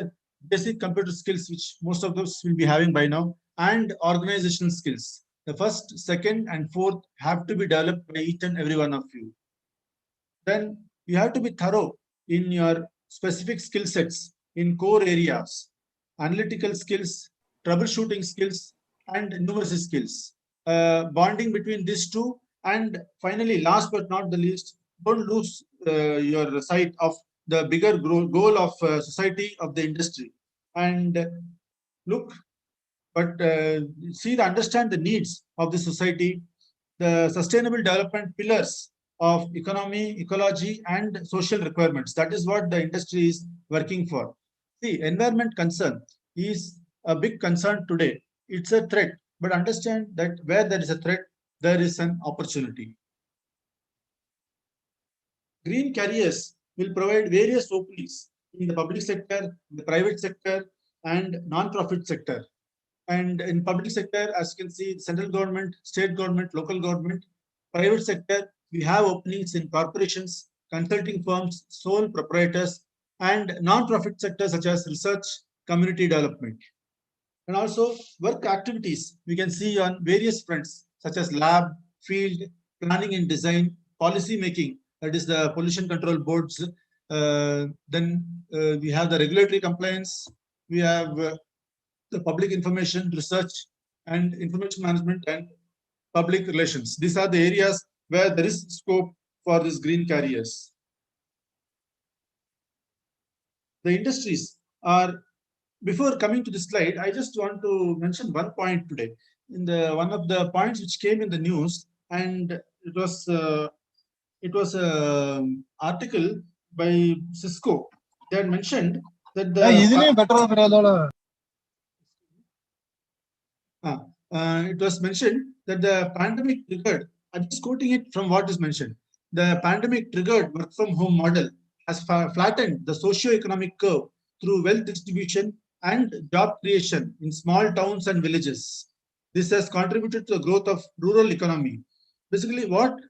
basic computer skills, which most of those will be having by now, and organizational skills. The first, second, and fourth have to be developed by each and every one of you. then you have to be thorough in your specific skill sets in core areas, analytical skills, troubleshooting skills, and numeracy skills. Bonding between these two, and finally, last but not the least, don't lose your sight of the bigger goal of society, of the industry, and look, but understand the needs of the society, the sustainable development pillars of economy, ecology, and social requirements. That is what the industry is working for. See, environment concern is a big concern today. It's a threat, but understand that where there is a threat, there is an opportunity. Green carriers will provide various openings in the public sector, the private sector, and non-profit sector. And in public sector, as you can see, central government, state government, local government, private sector, we have openings in corporations, consulting firms, sole proprietors, and non-profit sectors such as research, community development. And also work activities we can see on various fronts such as lab, field, planning and design, policy making, that is the pollution control boards. Then we have the regulatory compliance, we have the public information research and information management and public relations. These are the areas where there is scope for these green carriers. The industries are, before coming to this slide, I just want to mention one point today. In the one of the points which came in the news, and it was an article by Cisco. They had mentioned that the it was mentioned that the pandemic triggered, I'm just quoting it from what is mentioned, the pandemic triggered work from home model has flattened the socio-economic curve through wealth distribution and job creation in small towns and villages. This has contributed to the growth of rural economy. Basically, what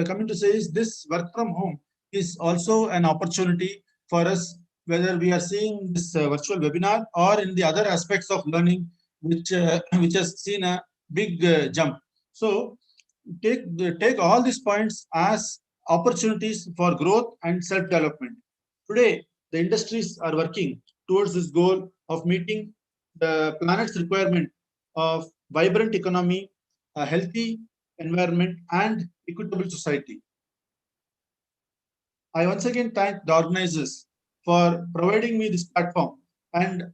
coming to say is this work from home is also an opportunity for us, whether we are seeing this virtual webinar or in the other aspects of learning, which has seen a big jump. So take all these points as opportunities for growth and self-development. Today, the industries are working towards this goal of meeting the planet's requirement of vibrant economy, a healthy environment, and equitable society. I once again thank the organizers for providing me this platform, and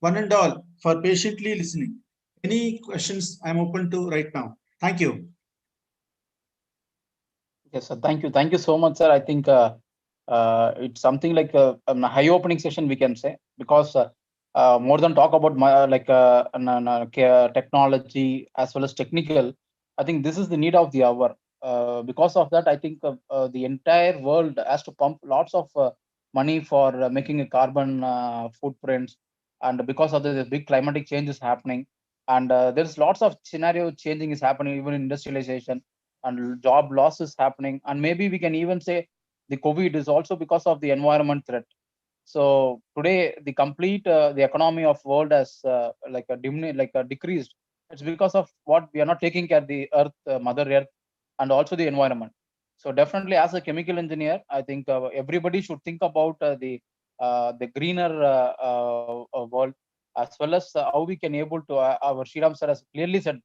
one and all for patiently listening. Any questions I'm open to right now. Thank you.
Yes, sir. Thank you. Thank you so much, sir. I think it's something like a high-opening session, we can say, because more than talk about technology as well as technical, I think this is the need of the hour. Because of that, I think the entire world has to pump lots of money for making a carbon footprints, and because of the big climatic change is happening, and there's lots of scenario changing is happening, even in industrialization, and job loss is happening, and maybe we can even say the COVID is also because of the environment threat. So today, the complete the economy of world has decreased. It's because of what we are not taking care of the Earth, Mother Earth, and also the environment. So definitely, as a chemical engineer, I think everybody should think about the greener world, as well as how we can able to. Our Sriram sir has clearly said,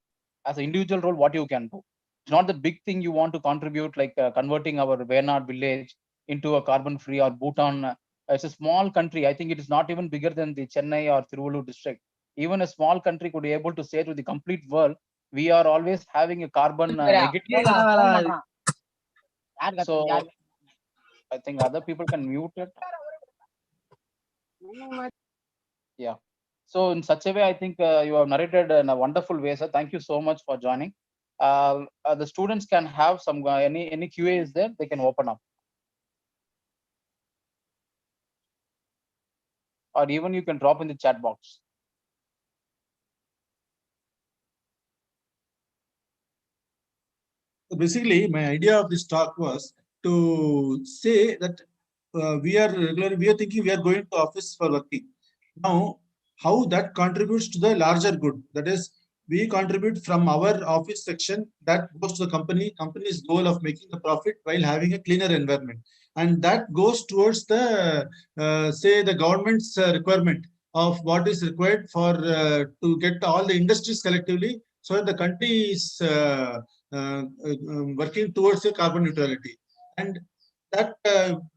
as an individual role, what you can do. It's not the big thing you want to contribute, like converting our Wayanad village into a carbon-free, or Bhutan. It's a small country. I think it is not even bigger than the Chennai or Tiruvallur district. Even a small country could be able to say to the complete world, we are always having a carbon negative. So I think other people can mute it. Yeah. So in such a way, I think you have narrated in a wonderful way, sir. Thank you so much for joining. The students can have some any QA is there, they can open up, or even you can drop in the chat box.
So basically, my idea of this talk was to say that we are thinking we are going to office for working. Now, how that contributes to the larger good, that is we contribute from our office section that goes to the company's goal of making the profit while having a cleaner environment. And that goes towards the, say, the government's requirement of what is required for to get all the industries collectively, so that the country is working towards a carbon neutrality. And that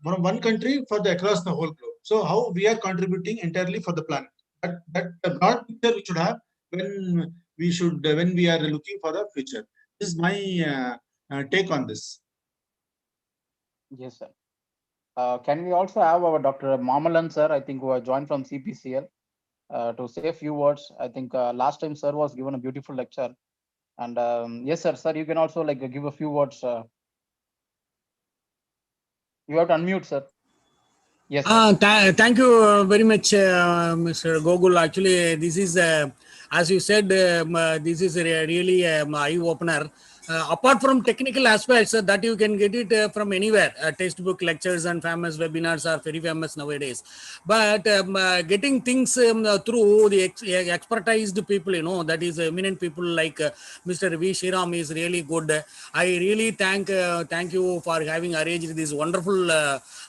from one country for the across the whole globe. So how we are contributing entirely for the planet. That broad picture we should have when we are looking for the future. This is my take on this.
Yes, sir. Can we also have our Dr. Mamalan, sir, I think, who have joined from CPCL, to say a few words? I think last time sir was given a beautiful lecture. And yes, sir, you can also like give a few words. You have to unmute, sir. Yes, sir.
Thank you very much, Mr. Gogul. Actually, this is, as you said, this is really eye-opener. Apart from technical aspects, that you can get it from anywhere. Textbook lectures and famous webinars are very famous nowadays. But getting things through the expertised people, that is eminent people like Mr. V. Shriram is really good. I really thank you for having arranged this wonderful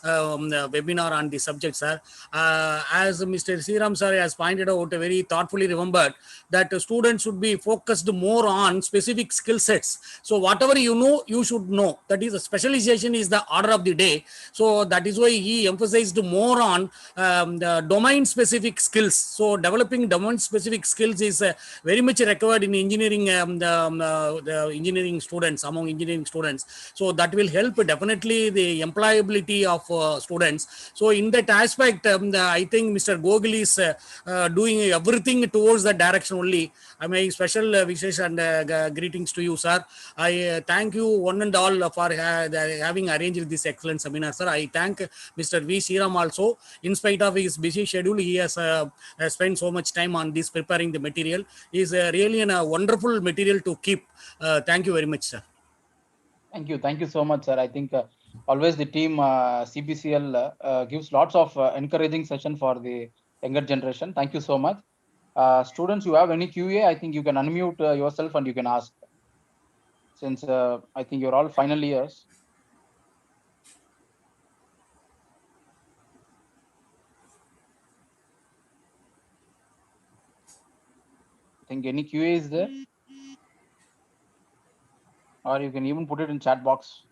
webinar on the subject, sir. As Mr. Shriram sir has pointed out, very thoughtfully remembered that students should be focused more on specific skill sets. So whatever you know, you should know. That is, specialization is the order of the day. So that is why he emphasized more on the domain-specific skills. So developing domain-specific skills is very much required in engineering, the engineering students, among engineering students. So that will help definitely the employability of students. So in that aspect, I think Mr. Gogul is doing everything towards that direction only. My special wishes and greetings to you, sir. I thank you one and all for having arranged this excellent seminar, sir. I thank Mr. V. Shriram also. In spite of his busy schedule, he has spent so much time on this preparing the material. It is really a wonderful material to keep. Thank you very much, sir.
Thank you so much, sir. I think always the team CPCL gives lots of encouraging session for the younger generation. Thank you so much. Students, you have any QA? I think you can unmute yourself and you can ask. Since I think you're all final years. I think any QA is there? Or you can even put it in chat box.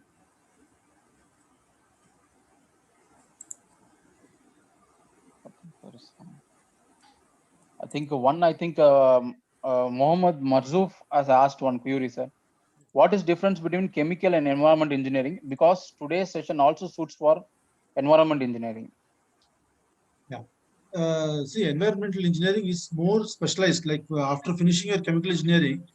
I think Mohammed Marzouf has asked one query, sir. What is difference between chemical and environment engineering? Because today's session also suits for environment engineering.
Yeah. See, environmental engineering is more specialized. Like after finishing your chemical engineering,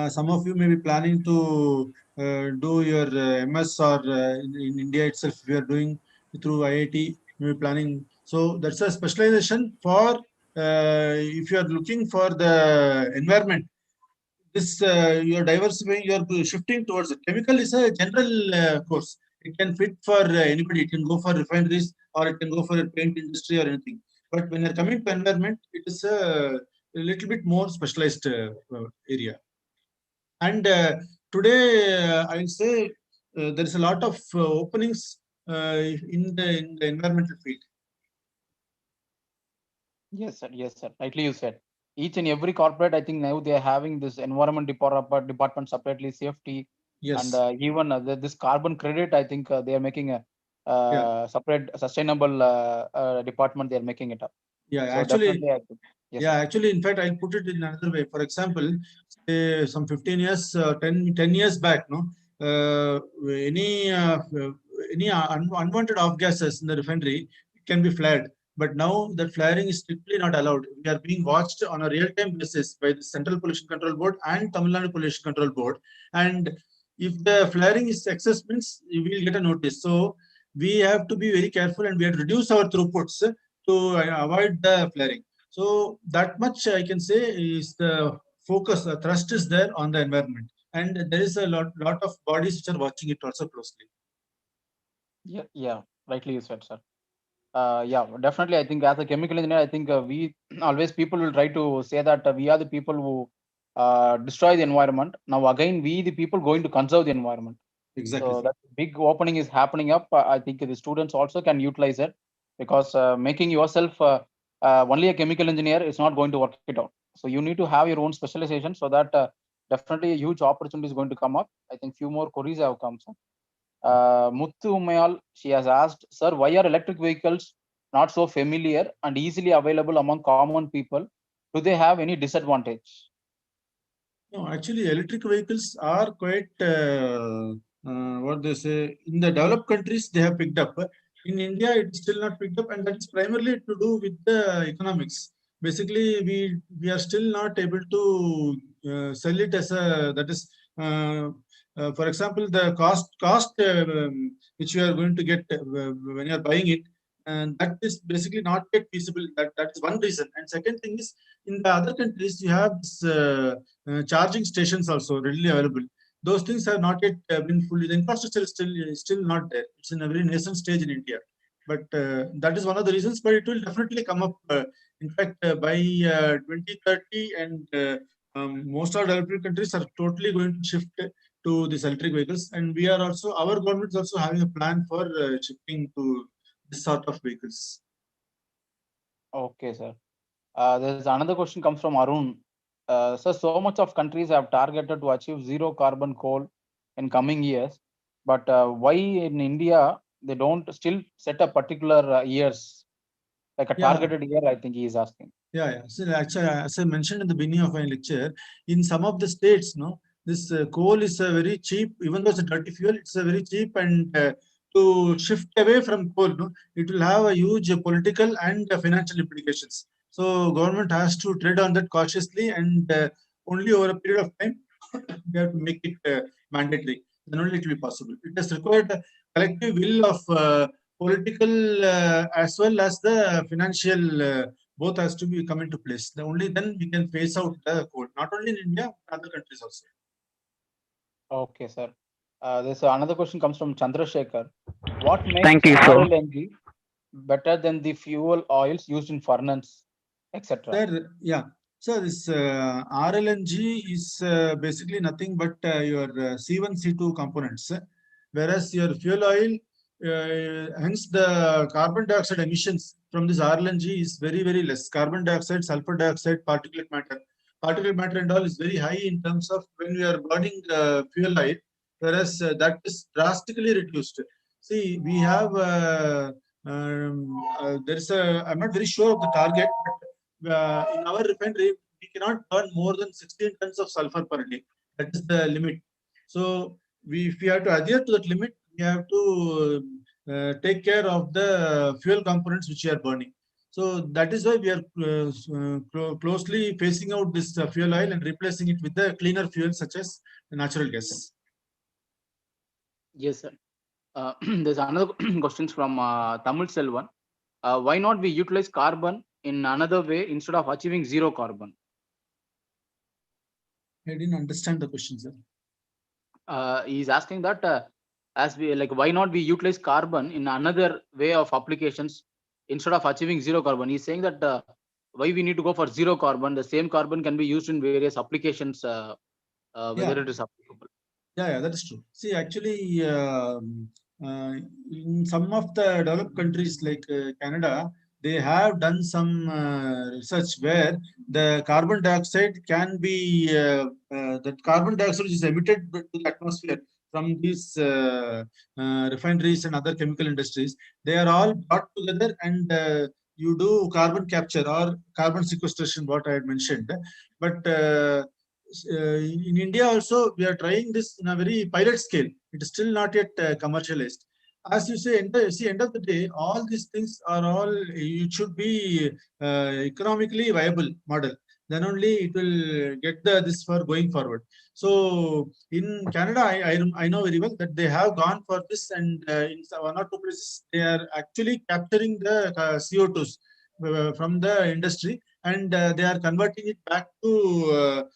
some of you may be planning to do your MS or in India itself, we are doing through IIT, maybe planning. So that's a specialization for if you are looking for the environment. This you are diversifying, you are shifting towards it. Chemical is a general course. It can fit for anybody. It can go for refineries or it can go for a paint industry or anything. But when you're coming to environment, it is a little bit more specialized area. And today, I'll say there is a lot of openings in the environmental field.
Yes, sir. Yes, sir. Rightly you said. Each and every corporate, I think now they are having this environment department separately, safety,
Yes.
and even this carbon credit. I think they are making a separate sustainable department. They are making it up.
Yeah,
so
actually,
yes,
yeah,
sir.
actually, in fact, I'll put it in another way. For example, say some 15 years, 10 years back, no, any unwanted off gases in the refinery can be flared. But now that flaring is strictly not allowed. We are being watched on a real-time basis by the Central Pollution Control Board and Tamil Nadu Pollution Control Board. And if the flaring is excess, means you will get a notice. So we have to be very careful and we have to reduce our throughputs to avoid the flaring. So that much I can say is the focus, the thrust is there on the environment. And there is a lot of bodies which are watching it also closely.
Yeah, rightly you said, sir. Yeah, definitely. I think as a chemical engineer, I think we always people will try to say that we are the people who destroy the environment. Now again, we the people going to conserve the environment.
Exactly.
So that big opening is happening up. I think the students also can utilize it, because making yourself only a chemical engineer is not going to work it out. So you need to have your own specialization, so that definitely a huge opportunity is going to come up. I think few more queries have come. Muthu Umayal, she has asked, sir, why are electric vehicles not so familiar and easily available among common people? Do they have any disadvantage?
No, actually, electric vehicles are quite what they say in the developed countries they have picked up. In India, it's still not picked up, and that is primarily to do with the economics. Basically, we are still not able to sell it as a that is. For example, the cost which you are going to get when you are buying it, and that is basically not yet feasible. That is one reason. And second thing is, in the other countries you have this, charging stations also readily available. Those things have not yet been fully. The infrastructure is still not there. It's in a very nascent stage in India. But that is one of the reasons. But it will definitely come up. In fact, by 2030, and most of developed countries are totally going to shift to these electric vehicles. And we are also, our government is also having a plan for shifting to this sort of vehicles.
Okay, sir. There's another question comes from Arun. So much of countries have targeted to achieve zero carbon coal in coming years, but why in India they don't still set a particular years, like a
Yeah.
targeted year? I think he is asking.
Yeah. So actually, as I mentioned in the beginning of my lecture, in some of the states, no, this coal is a very cheap, even though it's a dirty fuel, it's a very cheap, and to shift away from coal, no, it will have a huge political and financial implications. So government has to tread on that cautiously, and only over a period of time, we have to make it mandatory. Then only it will be possible. It has required a collective will of political as well as the financial. Both has to be come into place. Only then we can phase out the coal, not only in India, but other countries also.
Okay, sir. There's another question comes from Chandrasekhar. What makes
Thank you, sir.
RLNG better than the fuel oils used in furnace, etc.?
Sir, yeah. So this RLNG is basically nothing but your C1, C2 components, whereas your fuel oil, hence the carbon dioxide emissions from this RLNG is very, very less. Carbon dioxide, sulfur dioxide, particulate matter. Particulate matter and all is very high in terms of when we are burning fuel oil, whereas that is drastically reduced. See, we have, there is a, I'm not very sure of the target, but in our refinery, we cannot burn more than 16 tons of sulfur per day. That is the limit. So if we have to adhere to that limit, we have to take care of the fuel components which we are burning. So that is why we are closely phasing out this fuel oil and replacing it with the cleaner fuel such as natural gas.
Yes, sir. There's another question from Tamil Selvan. Why not we utilize carbon in another way instead of achieving zero carbon?
I didn't understand the question, sir.
He's asking that as we like, why not we utilize carbon in another way of applications instead of achieving zero carbon? He's saying that why we need to go for zero carbon. The same carbon can be used in various applications, whether it is applicable.
Yeah, that is true. See, actually, in some of the developed countries like Canada, they have done some research where the carbon dioxide can be, that carbon dioxide is emitted to the atmosphere from these refineries and other chemical industries. They are all brought together, and you do carbon capture or carbon sequestration, what I had mentioned. But in India also, we are trying this in a very pilot scale. It is still not yet commercialized. As you say, end of the day, all these things are all, it should be economically viable model. Then only it will get this for going forward. So in Canada, I know very well that they have gone for this, and in one or two places, they are actually capturing the CO2s from the industry, and they are converting it back to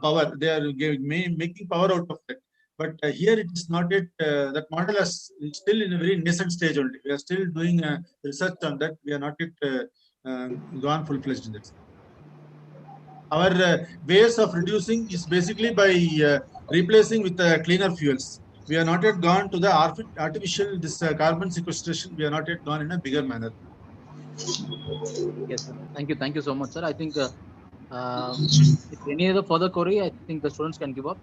power. They are making power out of it. But here it is not yet, that model is still in a very nascent stage only. We are still doing research on that. We are not yet gone full-fledged in that. Our ways of reducing is basically by replacing with cleaner fuels. We are not yet gone to the artificial carbon sequestration. We are not yet gone in a bigger manner.
Yes, sir. Thank you so much, sir. I think if any other further query, I think the students can give up.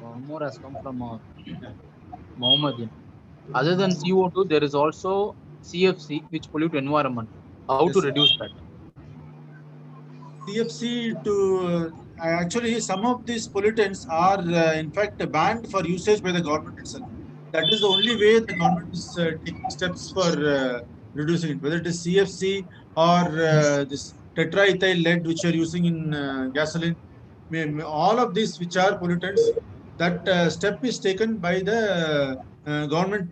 One more has come from Mohammed. Other than CO2, there is also CFC, which pollute environment. How to
Yes,
reduce that?
CFC to actually some of these pollutants are in fact banned for usage by the government itself. That is the only way the government is taking steps for reducing it, whether it is CFC or this tetraethyl lead which are using in gasoline. All of these which are pollutants, that step is taken by the government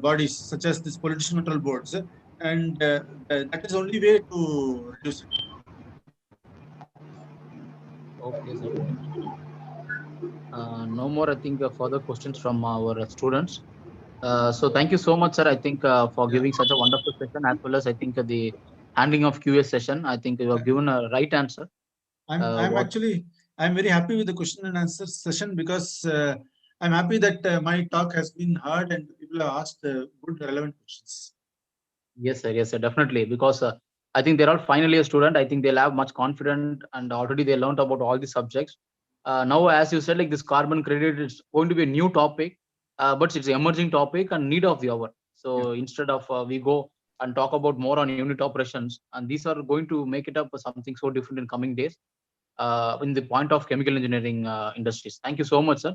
bodies such as this pollution control boards, and that is the only way to reduce it.
Okay, sir. No more, I think, further questions from our students. So thank you so much, sir. I think for
Yeah.
giving such a wonderful session, as well as I think the handling of QA session. I think you have given a right answer. What?
I'm very happy with the question and answer session because I'm happy that my talk has been heard and people have asked good relevant questions.
Yes, sir, definitely. Because I think they're all final year student. I think they'll have much confidence, and already they learned about all the subjects. Now, as you said, like this carbon credit is going to be a new topic, but it's an emerging topic and need of the hour. So instead of we go and talk about more on unit operations, and these are going to make it up for something so different in coming days in the point of chemical engineering industries. Thank you so much, sir.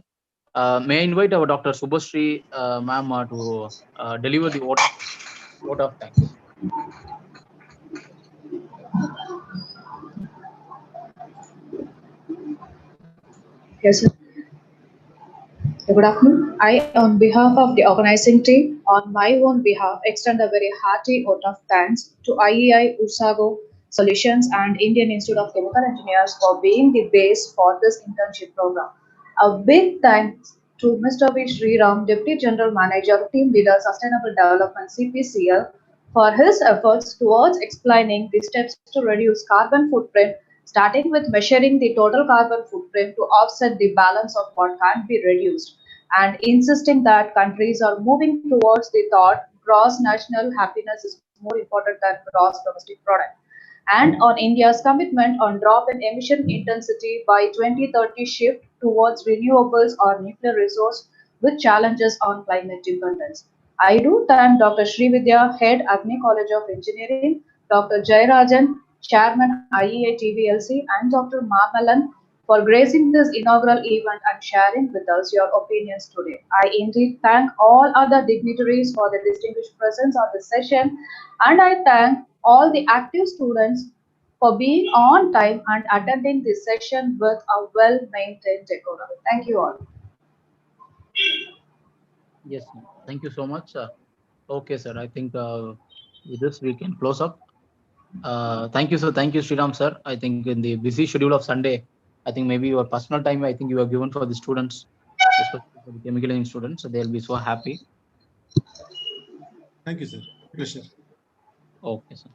May I invite our Dr. Subhasri ma'am to deliver the vote of thanks.
Yes, sir. Good afternoon. I, on behalf of the organizing team, on my own behalf, extend a very hearty vote of thanks to IEI, Ursago Solutions, and Indian Institute of Chemical Engineers for being the base for this internship program. A big thanks to Mr. V. Sriram, Deputy General Manager, Team Leader, Sustainable Development (CPCL), for his efforts towards explaining the steps to reduce carbon footprint, starting with measuring the total carbon footprint to offset the balance of what can be reduced, and insisting that countries are moving towards the thought gross national happiness is more important than gross domestic product, and on India's commitment on drop in emission intensity by 2030 shift towards renewables or nuclear resource with challenges on climate dependence. I do thank Dr. Srividya, Head Agni College of Engineering, Dr. Jayarajan, Chairman IEA TVLC, and Dr. Mamalan for gracing this inaugural event and sharing with us your opinions today. I indeed thank all other dignitaries for their distinguished presence on this session, and I thank all the active students for being on time and attending this session with a well-maintained decorum. Thank you all.
Yes, ma'am. Thank you so much. Okay, sir. I think with this we can close up. Thank you, sir. Thank you, Sriram, sir. I think in the busy schedule of Sunday, I think maybe your personal time, I think you have given for the students, especially for the chemical engineering students. So they'll be so happy.
Thank you, sir. Pleasure.
Okay, sir.